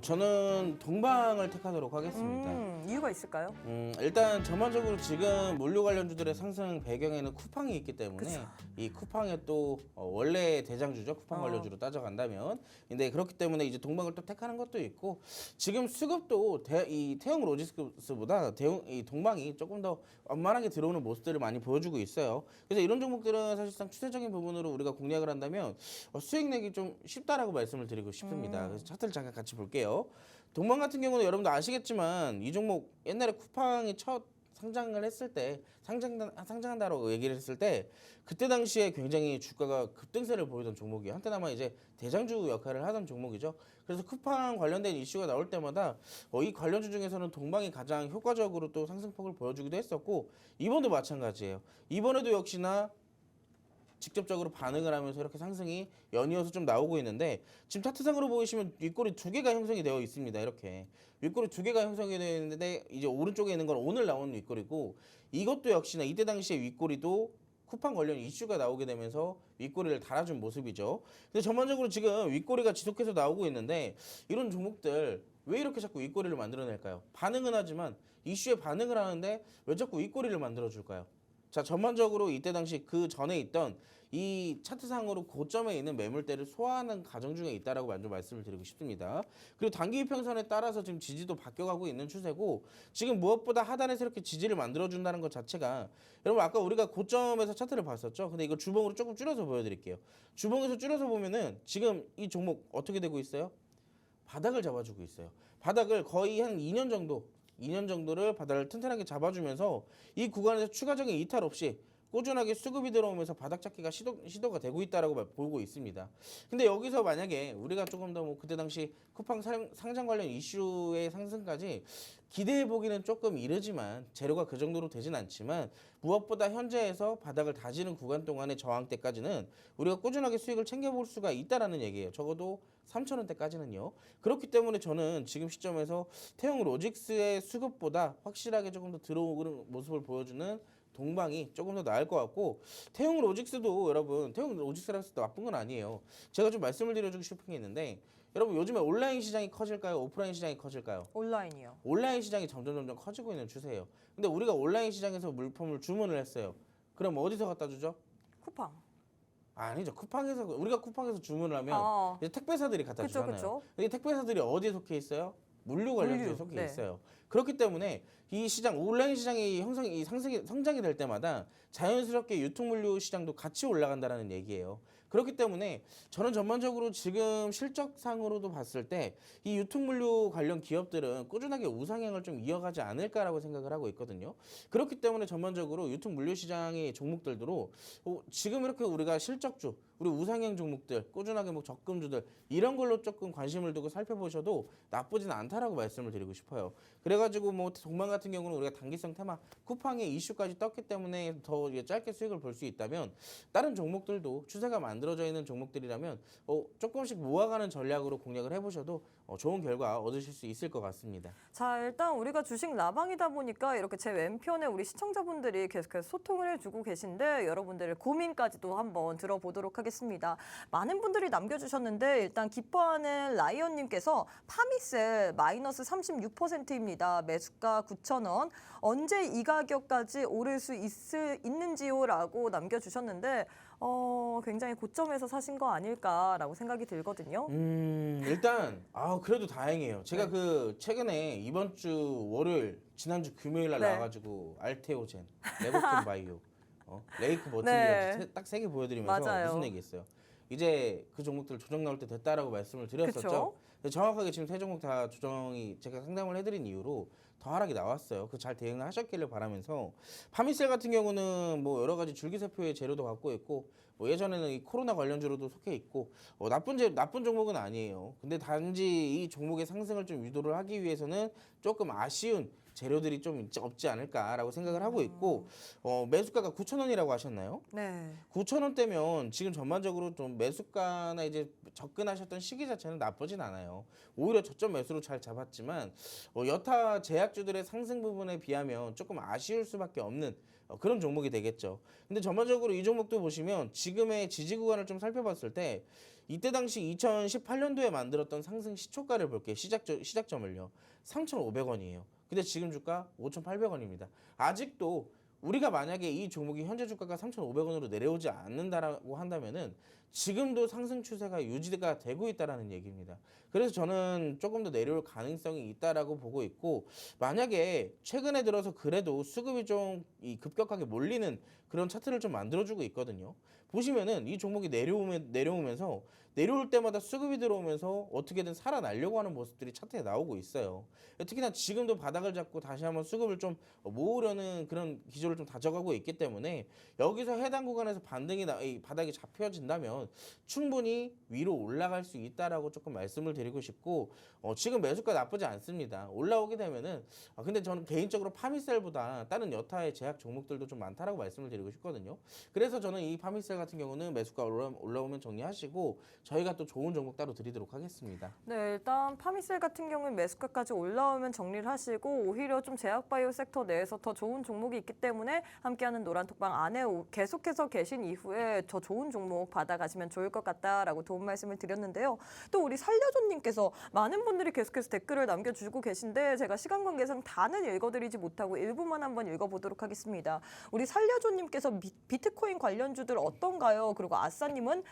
저는 동방을 택하도록 하겠습니다. 이유가 있을까요? 일단 전반적으로 지금 물류 관련주들의 상승 배경에는 쿠팡이 있기 때문에 이 쿠팡의 또 원래 대장주죠. 쿠팡 관련주로 따져간다면. 근데 그렇기 때문에 이제 동방을 또 택하는 것도 있고 지금 수급도 이 태용 로지스보다 이 동방이 조금 더 완만하게 들어오는 모습들을 많이 보여주고 있어요. 그래서 이런 종목들은 사실상 추세적인 부분으로 우리가 공략을 한다면 수익 내기 좀 쉽다라고 말씀을 드리고 싶습니다. 그래서 차트를 잠깐 같이 볼게요. 동방 같은 경우는 여러분도 아시겠지만 이 종목 옛날에 쿠팡이 첫 상장을 했을 때 상장한다라고 얘기를 했을 때 그때 당시에 굉장히 주가가 급등세를 보이던 종목이에요. 한때나마 이제 대장주 역할을 하던 종목이죠. 그래서 쿠팡 관련된 이슈가 나올 때마다 이 관련주 중에서는 동방이 가장 효과적으로 또 상승폭을 보여주기도 했었고 이번도 마찬가지예요. 이번에도 역시나 직접적으로 반응을 하면서 이렇게 상승이 연이어서 좀 나오고 있는데 지금 차트상으로 보시면 윗꼬리 두 개가 형성이 되어 있습니다. 이렇게 윗꼬리 두 개가 형성이 되어 있는데 이제 오른쪽에 있는 건 오늘 나온 윗꼬리고 이것도 역시나 이때 당시에 윗꼬리도 쿠팡 관련 이슈가 나오게 되면서 윗꼬리를 달아준 모습이죠. 근데 전반적으로 지금 윗꼬리가 지속해서 나오고 있는데 이런 종목들 왜 이렇게 자꾸 윗꼬리를 만들어낼까요? 반응은 하지만 이슈에 반응을 하는데 왜 자꾸 윗꼬리를 만들어줄까요? 자, 전반적으로 이때 당시 그 전에 있던 이 차트상으로 고점에 있는 매물대를 소화하는 과정 중에 있다라고 먼저 말씀을 드리고 싶습니다. 그리고 단기 이평선에 따라서 지금 지지도 바뀌어가고 있는 추세고 지금 무엇보다 하단에서 이렇게 지지를 만들어준다는 것 자체가 여러분 아까 우리가 고점에서 차트를 봤었죠. 근데 이거 주봉으로 조금 줄여서 보여드릴게요. 주봉에서 줄여서 보면은 지금 이 종목 어떻게 되고 있어요? 바닥을 잡아주고 있어요. 바닥을 거의 한 2년 정도를 바닥을 튼튼하게 잡아주면서 이 구간에서 추가적인 이탈 없이 꾸준하게 수급이 들어오면서 바닥 잡기가 시도가 되고 있다라고 보고 있습니다. 근데 여기서 만약에 우리가 조금 더 뭐 그때 당시 쿠팡 상장 관련 이슈의 상승까지 기대해 보기는 조금 이르지만 재료가 그 정도로 되진 않지만 무엇보다 현재에서 바닥을 다지는 구간 동안의 저항 때까지는 우리가 꾸준하게 수익을 챙겨볼 수가 있다라는 얘기예요. 적어도 3,000원대까지는요. 그렇기 때문에 저는 지금 시점에서 태용 로직스의 수급보다 확실하게 조금 더 들어오는 모습을 보여주는 동방이 조금 더 나을 것 같고 태용 로직스도 여러분 태용 로직스라고 해서 나쁜 건 아니에요. 제가 좀 말씀을 드려주고 싶은 게 있는데 여러분 요즘에 온라인 시장이 커질까요? 오프라인 시장이 커질까요? 온라인이요. 온라인 시장이 점점 커지고 있는 추세예요. 근데 우리가 온라인 시장에서 물품을 주문을 했어요. 그럼 어디서 갖다 주죠? 쿠팡. 아니죠. 우리가 쿠팡에서 주문을 하면 이제 택배사들이 갖다 주잖아요. 그쵸. 이 택배사들이 어디에 속해 있어요? 물류 관련주에 속해 네. 있어요. 그렇기 때문에 이 시장 온라인 시장이 형성이 상승이 성장이 될 때마다 자연스럽게 유통물류 시장도 같이 올라간다라는 얘기예요. 그렇기 때문에 저는 전반적으로 지금 실적상으로도 봤을 때 이 유통물류 관련 기업들은 꾸준하게 우상향을 좀 이어가지 않을까라고 생각을 하고 있거든요. 그렇기 때문에 전반적으로 유통물류 시장의 종목들도 지금 이렇게 우리가 실적주, 우리 우상향 종목들, 꾸준하게 뭐 적금주들 이런 걸로 조금 관심을 두고 살펴보셔도 나쁘진 않다라고 말씀을 드리고 싶어요. 그래가지고 뭐 동반 같은 경우는 우리가 단기성 테마 쿠팡의 이슈까지 떴기 때문에 더 짧게 수익을 볼 수 있다면 다른 종목들도 추세가 만들어져 있는 종목들이라면 조금씩 모아가는 전략으로 공략을 해보셔도 좋은 결과 얻으실 수 있을 것 같습니다. 자, 일단 우리가 주식 라방이다 보니까 이렇게 제 왼편에 우리 시청자분들이 계속해서 소통을 해주고 계신데 여러분들의 고민까지도 한번 들어보도록 하겠습니다. 많은 분들이 남겨주셨는데 일단 기뻐하는 라이언님께서 파미셀 마이너스 36%입니다. 매수가 9,000원. 언제 이 가격까지 오를 수 있는지요? 라고 남겨주셨는데 굉장히 고점에서 사신 거 아닐까라고 생각이 들거든요. 일단 그래도 다행이에요. 제가 그 최근에 이번 주 월요일 지난주 금요일 날 네. 나와가지고 알테오젠, 레보캠 바이오, 레이크 버티기 네. 딱 세 개 보여드리면서 맞아요. 무슨 얘기했어요? 이제 그 종목들 조정 나올 때 됐다라고 말씀을 드렸었죠. 그쵸? 근데 정확하게 지금 세 종목 다 조정이 제가 상담을 해드린 이후로 더 하락이 나왔어요. 그 잘 대응을 하셨기를 바라면서 파미셀 같은 경우는 뭐 여러 가지 줄기세포의 재료도 갖고 있고 뭐 예전에는 이 코로나 관련주로도 속해 있고 나쁜 종목은 아니에요. 근데 단지 이 종목의 상승을 좀 유도를 하기 위해서는 조금 아쉬운 재료들이 좀 없지 않을까라고 생각을 하고 있고 매수가가 9,000원이라고 하셨나요? 네. 9,000원대면 지금 전반적으로 좀 매수가나 이제 접근하셨던 시기 자체는 나쁘진 않아요. 오히려 저점 매수로 잘 잡았지만 여타 제약주들의 상승 부분에 비하면 조금 아쉬울 수밖에 없는 그런 종목이 되겠죠. 근데 전반적으로 이 종목도 보시면 지금의 지지 구간을 좀 살펴봤을 때 이때 당시 2018년도에 만들었던 상승 시초가를 볼게요. 시작점을요. 3,500원이에요. 근데 지금 주가 5,800원입니다. 아직도 우리가 만약에 이 종목이 현재 주가가 3,500원으로 내려오지 않는다라고 한다면은 지금도 상승 추세가 유지가 되고 있다라는 얘기입니다. 그래서 저는 조금 더 내려올 가능성이 있다라고 보고 있고 만약에 최근에 들어서 그래도 수급이 좀 급격하게 몰리는 그런 차트를 좀 만들어주고 있거든요. 보시면은 이 종목이 내려오면서 내려올 때마다 수급이 들어오면서 어떻게든 살아나려고 하는 모습들이 차트에 나오고 있어요. 특히나 지금도 바닥을 잡고 다시 한번 수급을 좀 모으려는 그런 기조를 좀 다져가고 있기 때문에 여기서 해당 구간에서 이 바닥이 잡혀진다면 충분히 위로 올라갈 수 있다라고 조금 말씀을 드리고 싶고 지금 매수가 나쁘지 않습니다. 올라오게 되면은 근데 저는 개인적으로 파미셀보다 다른 여타의 제약 종목들도 좀 많다라고 말씀을 드리고 싶거든요. 그래서 저는 이 파미셀 같은 경우는 매수가 올라오면 정리하시고 저희가 또 좋은 종목 따로 드리도록 하겠습니다. 네, 일단 파미셀 같은 경우는 매수가까지 올라오면 정리를 하시고 오히려 좀 제약바이오 섹터 내에서 더 좋은 종목이 있기 때문에 함께하는 노란톡방 안에 계속해서 계신 이후에 더 좋은 종목 받아가시면 좋을 것 같다라고 도움 말씀을 드렸는데요. 또 우리 살려줘님께서 많은 분들이 계속해서 댓글을 남겨주고 계신데 제가 시간 관계상 다는 읽어드리지 못하고 일부만 한번 읽어보도록 하겠습니다. 우리 살려줘님께서 비트코인 관련주들 어떤가요? 그리고 아싸님은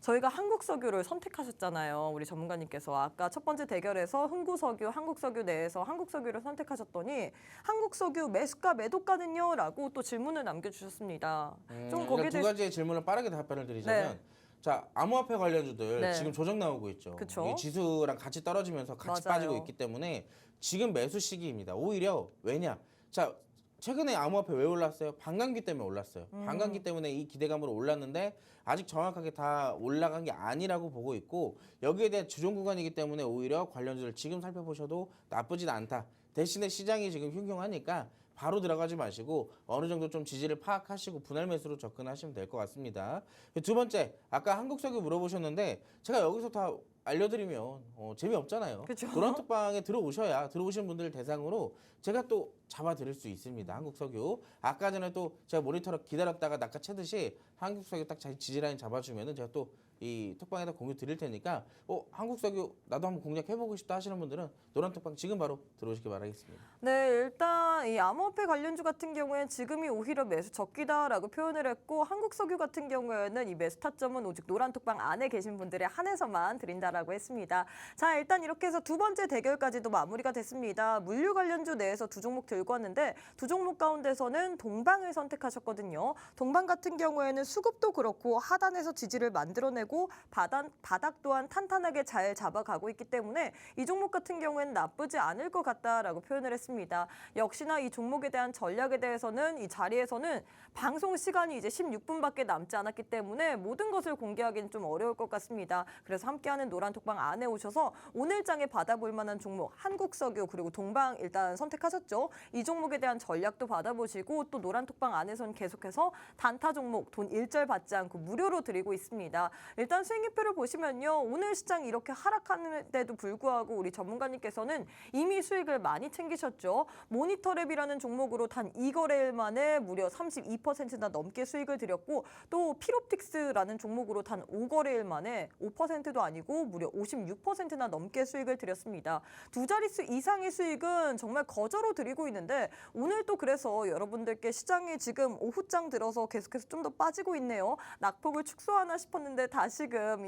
저희가 한국석유를 선택하셨잖아요. 우리 전문가님께서 아까 첫 번째 대결에서 흥구석유, 한국석유 내에서 한국석유를 선택하셨더니 한국석유 매수가 매도가는요? 라고 또 질문을 남겨주셨습니다. 좀 거기에 두 가지의 질문을 빠르게 답변을 드리자면 네. 자, 암호화폐 관련주들 네. 지금 조정 나오고 있죠. 그쵸. 이 지수랑 같이 떨어지면서 같이 맞아요. 빠지고 있기 때문에 지금 매수 시기입니다. 오히려 왜냐? 자, 최근에 암호화폐 왜 올랐어요? 반감기 때문에 올랐어요. 반감기 때문에 이 기대감으로 올랐는데 아직 정확하게 다 올라간 게 아니라고 보고 있고 여기에 대한 조정 구간이기 때문에 오히려 관련주를 지금 살펴보셔도 나쁘진 않다. 대신에 시장이 지금 흉흉하니까 바로 들어가지 마시고 어느 정도 좀 지지를 파악하시고 분할 매수로 접근하시면 될 것 같습니다. 두 번째, 아까 한국석유 물어보셨는데 제가 여기서 다 알려드리면 재미없잖아요. 그쵸. 노란톡방에 들어오신 분들 대상으로 제가 또 잡아드릴 수 있습니다. 한국석유. 아까 전에 또 제가 모니터로 기다렸다가 낚아채듯이 한국석유 딱 지지라인 잡아주면은 제가 또 이 톡방에다 공유 드릴 테니까 한국석유 나도 한번 공략해보고 싶다 하시는 분들은 노란 톡방 지금 바로 들어오시기 바라겠습니다. 네, 일단 이 암호화폐 관련주 같은 경우에는 지금이 오히려 매수 적기다라고 표현을 했고 한국석유 같은 경우에는 이 매수 타점은 오직 노란 톡방 안에 계신 분들에 한해서만 드린다라고 했습니다. 자, 일단 이렇게 해서 두 번째 대결까지도 마무리가 됐습니다. 물류 관련주 내에서 두 종목 들고 왔는데 두 종목 가운데서는 동방을 선택하셨거든요. 동방 같은 경우에는 수급도 그렇고 하단에서 지지를 만들어내고 바닥 또한 탄탄하게 잘 잡아가고 있기 때문에 이 종목 같은 경우에는 나쁘지 않을 것 같다라고 표현을 했습니다. 역시나 이 종목에 대한 전략에 대해서는 이 자리에서는 방송 시간이 이제 16분밖에 남지 않았기 때문에 모든 것을 공개하기는 좀 어려울 것 같습니다. 그래서 함께하는 노란 톡방 안에 오셔서 오늘장에 받아볼 만한 종목 한국석유 그리고 동방 일단 선택하셨죠. 이 종목에 대한 전략도 받아보시고 또 노란 톡방 안에서는 계속해서 단타 종목 돈 일절 받지 않고 무료로 드리고 있습니다. 일단 수익률표를 보시면요. 오늘 시장이 이렇게 하락하는데도 불구하고 우리 전문가님께서는 이미 수익을 많이 챙기셨죠. 모니터랩이라는 종목으로 단 2거래일 만에 무려 32%나 넘게 수익을 드렸고 또 피롭틱스라는 종목으로 단 5거래일 만에 5%도 아니고 무려 56%나 넘게 수익을 드렸습니다. 두 자릿수 이상의 수익은 정말 거저로 드리고 있는데 오늘 또 그래서 여러분들께 시장이 지금 오후장 들어서 계속해서 좀 더 빠지고 있네요. 낙폭을 축소하나 싶었는데 다시금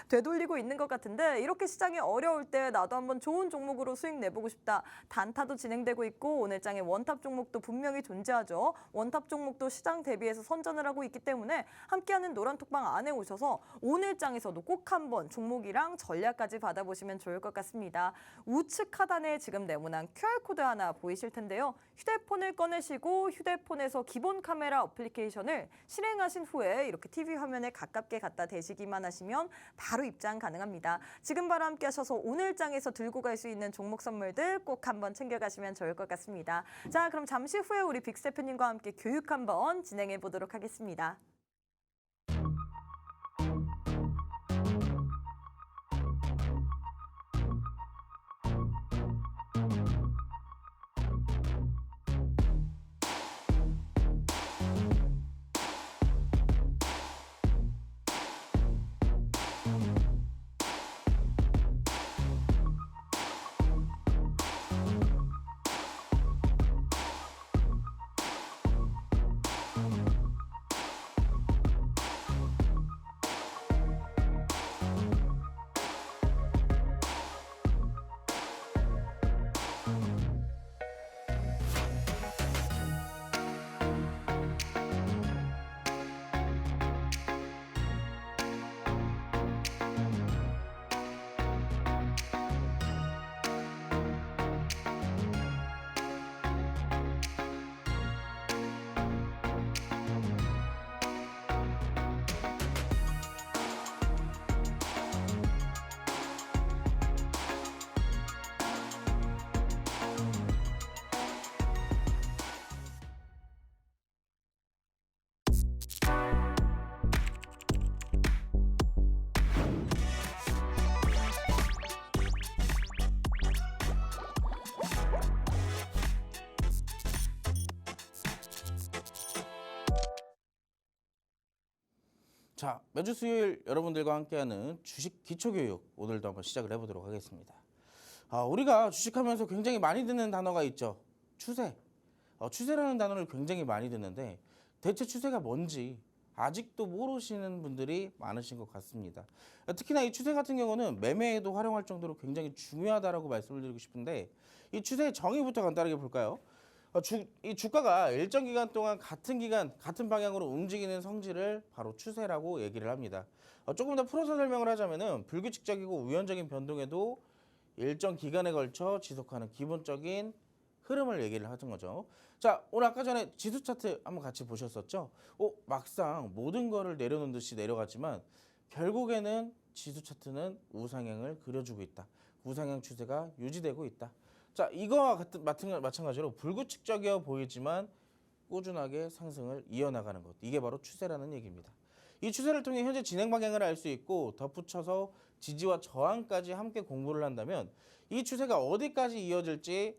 되돌리고 있는 것 같은데 이렇게 시장이 어려울 때 나도 한번 좋은 종목으로 수익 내보고 싶다. 단타도 진행되고 있고 오늘장에 원탑 종목도 분명히 존재하죠. 원탑 종목도 시장 대비해서 선전을 하고 있기 때문에 함께하는 노란 톡방 안에 오셔서 오늘장에서도 꼭 한번 종목이랑 전략까지 받아보시면 좋을 것 같습니다. 우측 하단에 지금 네모난 QR코드 하나 보이실 텐데요. 휴대폰을 꺼내시고 휴대폰에서 기본 카메라 어플리케이션을 실행하신 후에 이렇게 TV 화면에 가깝게 갖다 대시기만 하시면 바로 입장 가능합니다. 지금 바로 함께 하셔서 오늘장에서 들고 갈 수 있는 종목 선물들 꼭 한번 챙겨가시면 좋을 것 같습니다. 자, 그럼 잠시 후에 우리 빅스 대표님과 함께 교육 한번 진행해 보도록 하겠습니다. 자, 매주 수요일 여러분들과 함께하는 주식 기초교육 오늘도 한번 시작을 해보도록 하겠습니다. 우리가 주식하면서 굉장히 많이 듣는 단어가 있죠. 추세. 추세라는 단어를 굉장히 많이 듣는데 대체 추세가 뭔지 아직도 모르시는 분들이 많으신 것 같습니다. 특히나 이 추세 같은 경우는 매매에도 활용할 정도로 굉장히 중요하다라고 말씀을 드리고 싶은데 이 추세의 정의부터 간단하게 볼까요? 이 주가가 일정 기간 동안 같은 같은 방향으로 움직이는 성질을 바로 추세라고 얘기를 합니다. 조금 더 풀어서 설명을 하자면은 불규칙적이고 우연적인 변동에도 일정 기간에 걸쳐 지속하는 기본적인 흐름을 얘기를 하는 거죠. 자, 오늘 아까 전에 지수 차트 한번 같이 보셨었죠? 막상 모든 거를 내려놓은 듯이 내려갔지만 결국에는 지수 차트는 우상향을 그려주고 있다. 우상향 추세가 유지되고 있다. 자, 이거와 마찬가지로 불규칙적이어 보이지만 꾸준하게 상승을 이어나가는 것. 이게 바로 추세라는 얘기입니다. 이 추세를 통해 현재 진행 방향을 알 수 있고 덧붙여서 지지와 저항까지 함께 공부를 한다면 이 추세가 어디까지 이어질지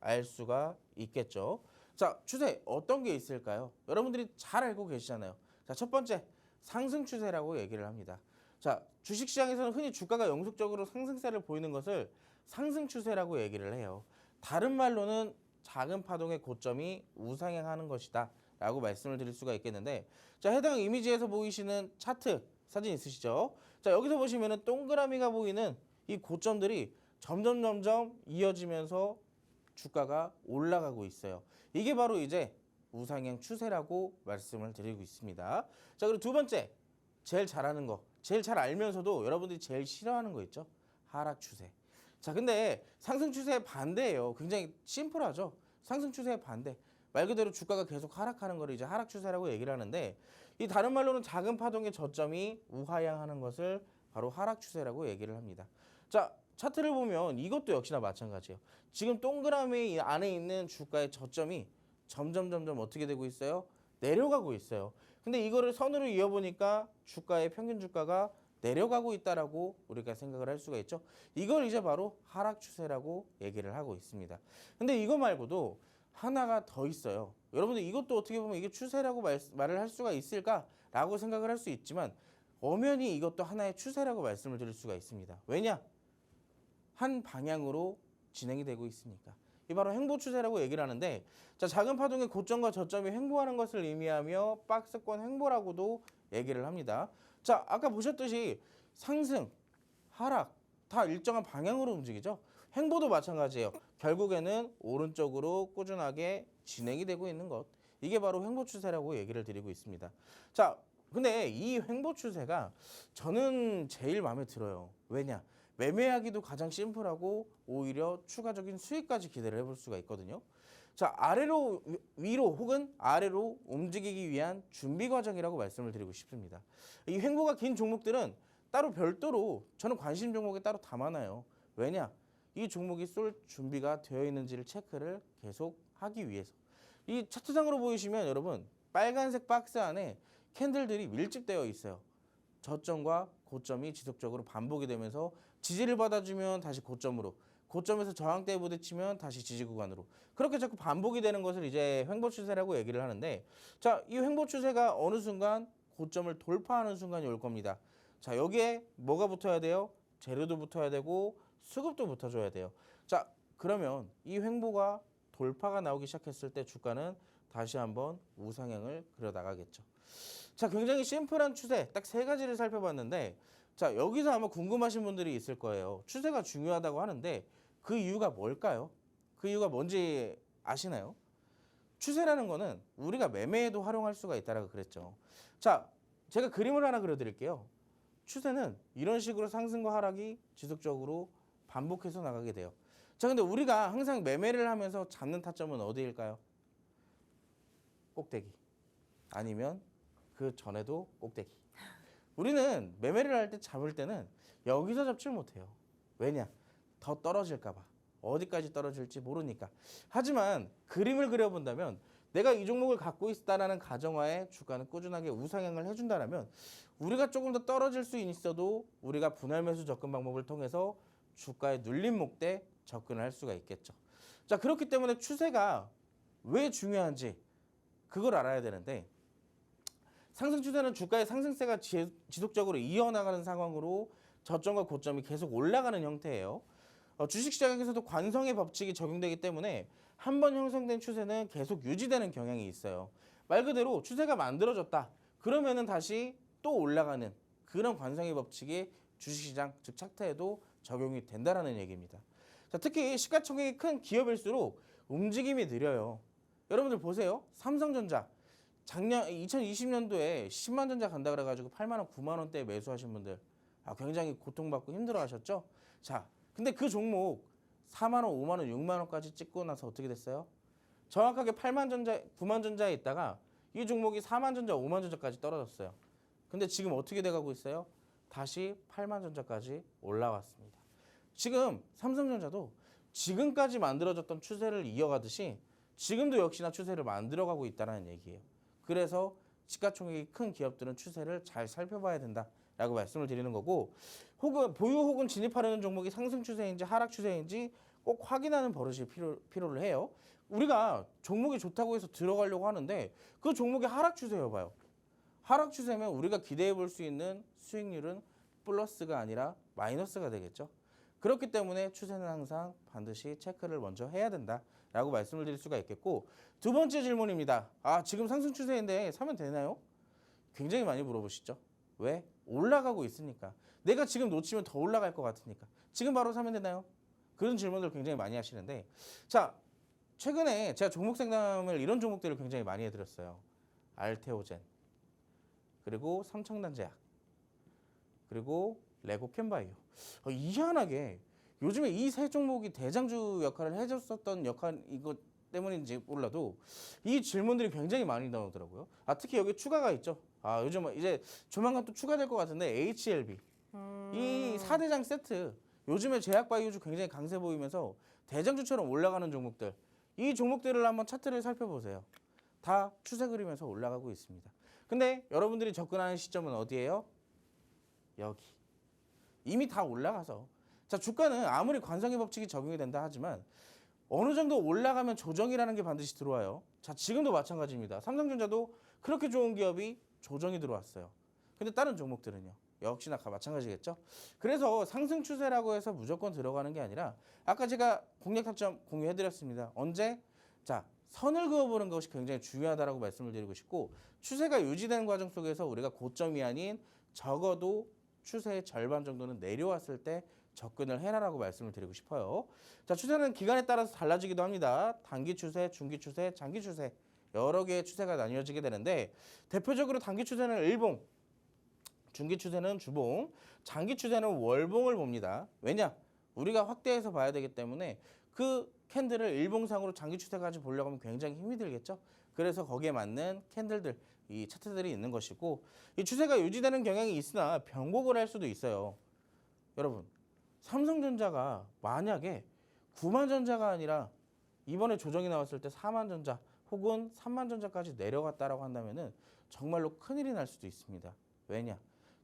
알 수가 있겠죠. 자, 추세 어떤 게 있을까요? 여러분들이 잘 알고 계시잖아요. 자, 첫 번째 상승 추세라고 얘기를 합니다. 자, 주식시장에서는 흔히 주가가 영속적으로 상승세를 보이는 것을 상승 추세라고 얘기를 해요. 다른 말로는 작은 파동의 고점이 우상향하는 것이다 라고 말씀을 드릴 수가 있겠는데, 자, 해당 이미지에서 보이시는 차트 사진 있으시죠? 자, 여기서 보시면은 동그라미가 보이는 이 고점들이 점점 이어지면서 주가가 올라가고 있어요. 이게 바로 이제 우상향 추세라고 말씀을 드리고 있습니다. 자, 그리고 두 번째, 제일 잘하는 거, 제일 잘 알면서도 여러분들이 제일 싫어하는 거 있죠? 하락 추세. 자, 근데 상승 추세의 반대예요. 굉장히 심플하죠? 상승 추세의 반대. 말 그대로 주가가 계속 하락하는 거를 이제 하락 추세라고 얘기를 하는데, 이 다른 말로는 작은 파동의 저점이 우하향하는 것을 바로 하락 추세라고 얘기를 합니다. 자, 차트를 보면 이것도 역시나 마찬가지예요. 지금 동그라미 안에 있는 주가의 저점이 점점 어떻게 되고 있어요? 내려가고 있어요. 근데 이거를 선으로 이어보니까 주가의 평균 주가가 내려가고 있다라고 우리가 생각을 할 수가 있죠. 이걸 이제 바로 하락 추세라고 얘기를 하고 있습니다. 근데 이거 말고도 하나가 더 있어요. 여러분들 이것도 어떻게 보면 이게 추세라고 말을 할 수가 있을까라고 생각을 할 수 있지만, 엄연히 이것도 하나의 추세라고 말씀을 드릴 수가 있습니다. 왜냐? 한 방향으로 진행이 되고 있으니까. 이 바로 횡보 추세라고 얘기를 하는데, 자, 작은 파동의 고점과 저점이 횡보하는 것을 의미하며 박스권 횡보라고도 얘기를 합니다. 자, 아까 보셨듯이 상승, 하락 다 일정한 방향으로 움직이죠. 횡보도 마찬가지예요. 결국에는 오른쪽으로 꾸준하게 진행이 되고 있는 것. 이게 바로 횡보 추세라고 얘기를 드리고 있습니다. 자, 근데 이 횡보 추세가 저는 제일 마음에 들어요. 왜냐? 매매하기도 가장 심플하고 오히려 추가적인 수익까지 기대를 해볼 수가 있거든요. 자, 아래로 위로 혹은 아래로 움직이기 위한 준비 과정이라고 말씀을 드리고 싶습니다. 이 횡보가 긴 종목들은 따로 별도로 저는 관심 종목에 따로 담아놔요. 왜냐? 이 종목이 쏠 준비가 되어 있는지를 체크를 계속 하기 위해서. 이 차트상으로 보이시면 여러분 빨간색 박스 안에 캔들들이 밀집되어 있어요. 저점과 고점이 지속적으로 반복이 되면서 지지를 받아주면 다시 고점으로, 고점에서 저항대에 부딪히면 다시 지지 구간으로, 그렇게 자꾸 반복이 되는 것을 이제 횡보 추세라고 얘기를 하는데, 자, 이 횡보 추세가 어느 순간 고점을 돌파하는 순간이 올 겁니다. 자, 여기에 뭐가 붙어야 돼요? 재료도 붙어야 되고 수급도 붙어줘야 돼요. 자, 그러면 이 횡보가 돌파가 나오기 시작했을 때 주가는 다시 한번 우상향을 그려 나가겠죠. 자, 굉장히 심플한 추세 딱 세 가지를 살펴봤는데, 자, 여기서 아마 궁금하신 분들이 있을 거예요. 추세가 중요하다고 하는데 그 이유가 뭘까요? 그 이유가 뭔지 아시나요? 추세라는 거는 우리가 매매에도 활용할 수가 있다라고 그랬죠. 자, 제가 그림을 하나 그려드릴게요. 추세는 이런 식으로 상승과 하락이 지속적으로 반복해서 나가게 돼요. 자, 근데 우리가 항상 매매를 하면서 잡는 타점은 어디일까요? 꼭대기. 아니면 그 전에도 꼭대기. 우리는 매매를 할 때 잡을 때는 여기서 잡지를 못해요. 왜냐? 더 떨어질까 봐. 어디까지 떨어질지 모르니까. 하지만 그림을 그려본다면 내가 이 종목을 갖고 있다라는 가정하에 주가는 꾸준하게 우상향을 해준다면 우리가 조금 더 떨어질 수 있어도 우리가 분할 매수 접근 방법을 통해서 주가의 눌림 목대 접근을 할 수가 있겠죠. 자, 그렇기 때문에 추세가 왜 중요한지 그걸 알아야 되는데, 상승 추세는 주가의 상승세가 지속적으로 이어나가는 상황으로 저점과 고점이 계속 올라가는 형태예요. 주식시장에서도 관성의 법칙이 적용되기 때문에 한 번 형성된 추세는 계속 유지되는 경향이 있어요. 말 그대로 추세가 만들어졌다. 그러면은 다시 또 올라가는 그런 관성의 법칙이 주식시장 즉 차트에도 적용이 된다라는 얘기입니다. 자, 특히 시가총액이 큰 기업일수록 움직임이 느려요. 여러분들 보세요. 삼성전자 작년 2020년도에 10만 전자 간다 그래가지고 8만 원, 9만 원대에 매수하신 분들 굉장히 고통받고 힘들어하셨죠. 자, 근데 그 종목 4만 원, 5만 원, 6만 원까지 찍고 나서 어떻게 됐어요? 정확하게 8만 전자, 9만 전자에 있다가 이 종목이 4만 전자, 5만 전자까지 떨어졌어요. 근데 지금 어떻게 돼가고 있어요? 다시 8만 전자까지 올라왔습니다. 지금 삼성전자도 지금까지 만들어졌던 추세를 이어가듯이 지금도 역시나 추세를 만들어가고 있다는 얘기예요. 그래서 시가총액이 큰 기업들은 추세를 잘 살펴봐야 된다라고 말씀을 드리는 거고, 혹은 보유 혹은 진입하려는 종목이 상승 추세인지 하락 추세인지 꼭 확인하는 버릇이 필요를 해요. 우리가 종목이 좋다고 해서 들어가려고 하는데 그 종목의 하락 추세여봐요. 하락 추세면 우리가 기대해 볼 수 있는 수익률은 플러스가 아니라 마이너스가 되겠죠. 그렇기 때문에 추세는 항상 반드시 체크를 먼저 해야 된다라고 말씀을 드릴 수가 있겠고, 두 번째 질문입니다. 지금 상승 추세인데 사면 되나요? 굉장히 많이 물어보시죠. 왜? 올라가고 있으니까. 내가 지금 놓치면 더 올라갈 것 같으니까. 지금 바로 사면 되나요? 그런 질문들 굉장히 많이 하시는데, 자, 최근에 제가 종목 상담을 이런 종목들을 굉장히 많이 해드렸어요. 알테오젠, 그리고 삼청단제약, 그리고 레고 캔바이오. 희한하게 요즘에 이 세 종목이 대장주 역할을 해줬었던 역할 이것 때문인지 몰라도 이 질문들이 굉장히 많이 나오더라고요. 특히 여기 추가가 있죠. 요즘 이제 조만간 또 추가될 것 같은데 HLB 이 4대장 세트 요즘에 제약바이오주 굉장히 강세 보이면서 대장주처럼 올라가는 종목들, 이 종목들을 한번 차트를 살펴보세요. 다 추세 그리면서 올라가고 있습니다. 근데 여러분들이 접근하는 시점은 어디예요? 여기. 이미 다 올라가서. 자, 주가는 아무리 관성의 법칙이 적용이 된다 하지만 어느 정도 올라가면 조정이라는 게 반드시 들어와요. 자, 지금도 마찬가지입니다. 삼성전자도 그렇게 좋은 기업이 조정이 들어왔어요. 근데 다른 종목들은요. 역시나 마찬가지겠죠. 그래서 상승 추세라고 해서 무조건 들어가는 게 아니라 아까 제가 공략 타점 공유해드렸습니다. 언제? 자, 선을 그어보는 것이 굉장히 중요하다라고 말씀을 드리고 싶고, 추세가 유지되는 과정 속에서 우리가 고점이 아닌 적어도 추세의 절반 정도는 내려왔을 때 접근을 해라라고 말씀을 드리고 싶어요. 자, 추세는 기간에 따라서 달라지기도 합니다. 단기 추세, 중기 추세, 장기 추세 여러 개의 추세가 나뉘어지게 되는데, 대표적으로 단기 추세는 일봉, 중기 추세는 주봉, 장기 추세는 월봉을 봅니다. 왜냐? 우리가 확대해서 봐야 되기 때문에 그 캔들을 일봉상으로 장기 추세까지 보려고 하면 굉장히 힘이 들겠죠. 그래서 거기에 맞는 캔들들, 이 차트들이 있는 것이고, 이 추세가 유지되는 경향이 있으나 변곡을 할 수도 있어요. 여러분, 삼성전자가 만약에 9만전자가 아니라 이번에 조정이 나왔을 때 4만전자 혹은 3만전자까지 내려갔다라고 한다면은 정말로 큰일이 날 수도 있습니다. 왜냐?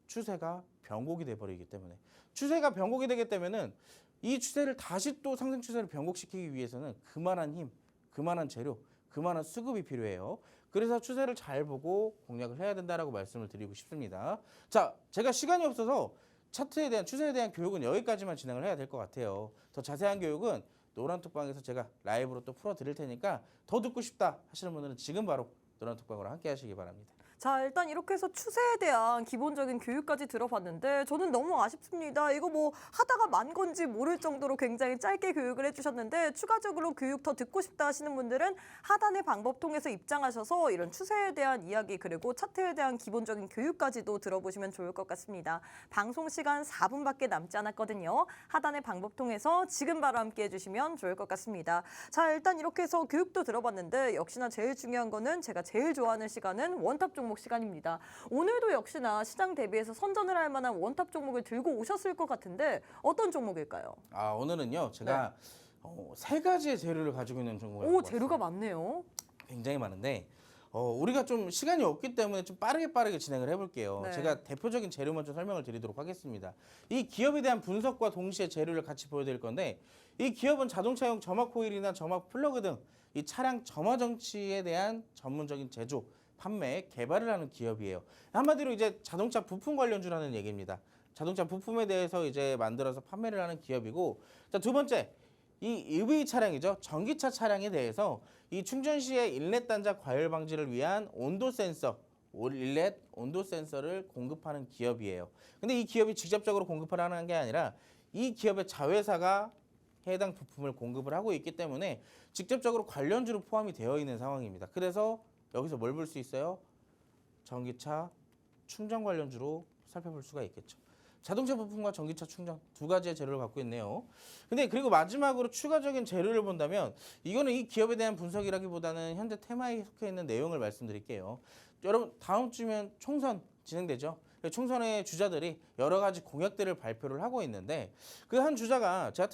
추세가 변곡이 돼버리기 때문에. 추세가 변곡이 되기 때문에는 이 추세를 다시 또 상승 추세를 변곡시키기 위해서는 그만한 힘, 그만한 재료, 그만한 수급이 필요해요. 그래서 추세를 잘 보고 공략을 해야 된다라고 말씀을 드리고 싶습니다. 자, 제가 시간이 없어서 차트에 대한 추세에 대한 교육은 여기까지만 진행을 해야 될 것 같아요. 더 자세한 교육은 노란톡방에서 제가 라이브로 또 풀어드릴 테니까 더 듣고 싶다 하시는 분들은 지금 바로 노란톡방으로 함께 하시기 바랍니다. 자, 일단 이렇게 해서 추세에 대한 기본적인 교육까지 들어봤는데 저는 너무 아쉽습니다. 이거 뭐 하다가 만 건지 모를 정도로 굉장히 짧게 교육을 해주셨는데, 추가적으로 교육 더 듣고 싶다 하시는 분들은 하단의 방법 통해서 입장하셔서 이런 추세에 대한 이야기, 그리고 차트에 대한 기본적인 교육까지도 들어보시면 좋을 것 같습니다. 방송 시간 4분밖에 남지 않았거든요. 하단의 방법 통해서 지금 바로 함께 해주시면 좋을 것 같습니다. 자, 일단 이렇게 해서 교육도 들어봤는데 역시나 제일 중요한 거는 제가 제일 좋아하는 시간은 원탑 종목 시간입니다. 오늘도 역시나 시장 대비해서 선전을 할 만한 원탑 종목을 들고 오셨을 것 같은데 어떤 종목일까요? 오늘은요 제가 세 가지의 재료를 가지고 있는 종목을 갖고 재료가 왔어요. 많네요. 굉장히 많은데 우리가 좀 시간이 없기 때문에 좀 빠르게 진행을 해볼게요. 네. 제가 대표적인 재료 먼저 설명을 드리도록 하겠습니다. 이 기업에 대한 분석과 동시에 재료를 같이 보여드릴 건데, 이 기업은 자동차용 점화 코일이나 점화 플러그 등 이 차량 점화 정치에 대한 전문적인 제조, 판매, 개발을 하는 기업이에요. 한마디로 이제 자동차 부품 관련주라는 얘기입니다. 자동차 부품에 대해서 이제 만들어서 판매를 하는 기업이고, 자, 두 번째, 이 EV 차량이죠. 전기차 차량에 대해서 이 충전 시에 인렛 단자 과열 방지를 위한 온도 센서, 인렛 온도 센서를 공급하는 기업이에요. 근데 이 기업이 직접적으로 공급을 하는 게 아니라 이 기업의 자회사가 해당 부품을 공급을 하고 있기 때문에 직접적으로 관련주로 포함이 되어 있는 상황입니다. 그래서 여기서 뭘 볼 수 있어요? 전기차 충전 관련주로 살펴볼 수가 있겠죠. 자동차 부품과 전기차 충전 두 가지의 재료를 갖고 있네요. 근데 그리고 마지막으로 추가적인 재료를 본다면, 이거는 이 기업에 대한 분석이라기보다는 현재 테마에 속해 있는 내용을 말씀드릴게요. 여러분, 다음 주면 총선 진행되죠. 총선의 주자들이 여러 가지 공약들을 발표를 하고 있는데, 그 한 주자가 제가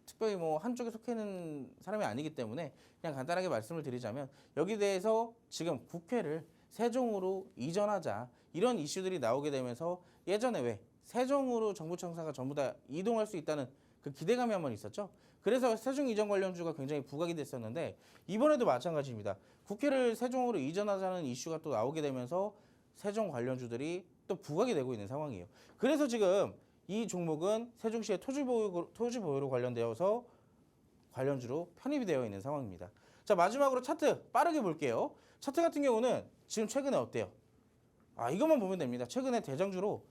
특별히 뭐 한쪽에 속해 있는 사람이 아니기 때문에 그냥 간단하게 말씀을 드리자면, 여기 대해서 지금 국회를 세종으로 이전하자 이런 이슈들이 나오게 되면서, 예전에 왜 세종으로 정부 청사가 전부 다 이동할 수 있다는 그 기대감이 한번 있었죠. 그래서 세종 이전 관련주가 굉장히 부각이 됐었는데 이번에도 마찬가지입니다. 국회를 세종으로 이전하자는 이슈가 또 나오게 되면서 세종 관련주들이 또 부각이 되고 있는 상황이에요. 그래서 지금 이 종목은 세종시의 토지 보유로 관련되어서 관련주로 편입이 되어 있는 상황입니다. 자, 마지막으로 차트 빠르게 볼게요. 차트 같은 경우는 지금 최근에 어때요? 이것만 보면 됩니다. 최근에 대장주로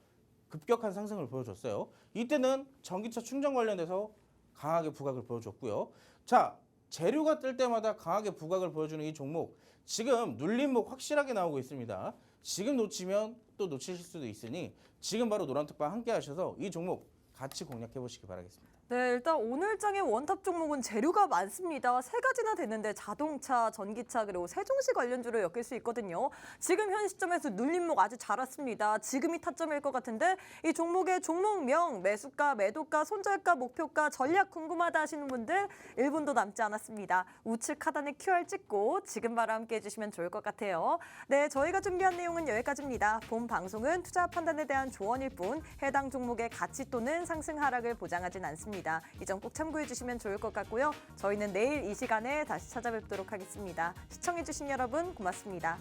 급격한 상승을 보여줬어요. 이때는 전기차 충전 관련돼서 강하게 부각을 보여줬고요. 자, 재료가 뜰 때마다 강하게 부각을 보여주는 이 종목, 지금 눌림목 확실하게 나오고 있습니다. 지금 놓치면 또 놓치실 수도 있으니 지금 바로 노란특파 함께 하셔서 이 종목 같이 공략해 보시기 바라겠습니다. 네, 일단 오늘 장의 원탑 종목은 재료가 많습니다. 세 가지나 되는데 자동차, 전기차 그리고 세종시 관련주로 엮일 수 있거든요. 지금 현 시점에서 눌림목 아주 잘 왔습니다. 지금이 타점일 것 같은데 이 종목의 종목명, 매수가, 매도가, 손절가, 목표가, 전략 궁금하다 하시는 분들 1분도 남지 않았습니다. 우측 하단에 QR 찍고 지금 바로 함께 해주시면 좋을 것 같아요. 네, 저희가 준비한 내용은 여기까지입니다. 본 방송은 투자 판단에 대한 조언일 뿐 해당 종목의 가치 또는 상승 하락을 보장하진 않습니다. 이 점 꼭 참고해 주시면 좋을 것 같고요. 저희는 내일 이 시간에 다시 찾아뵙도록 하겠습니다. 시청해 주신 여러분 고맙습니다.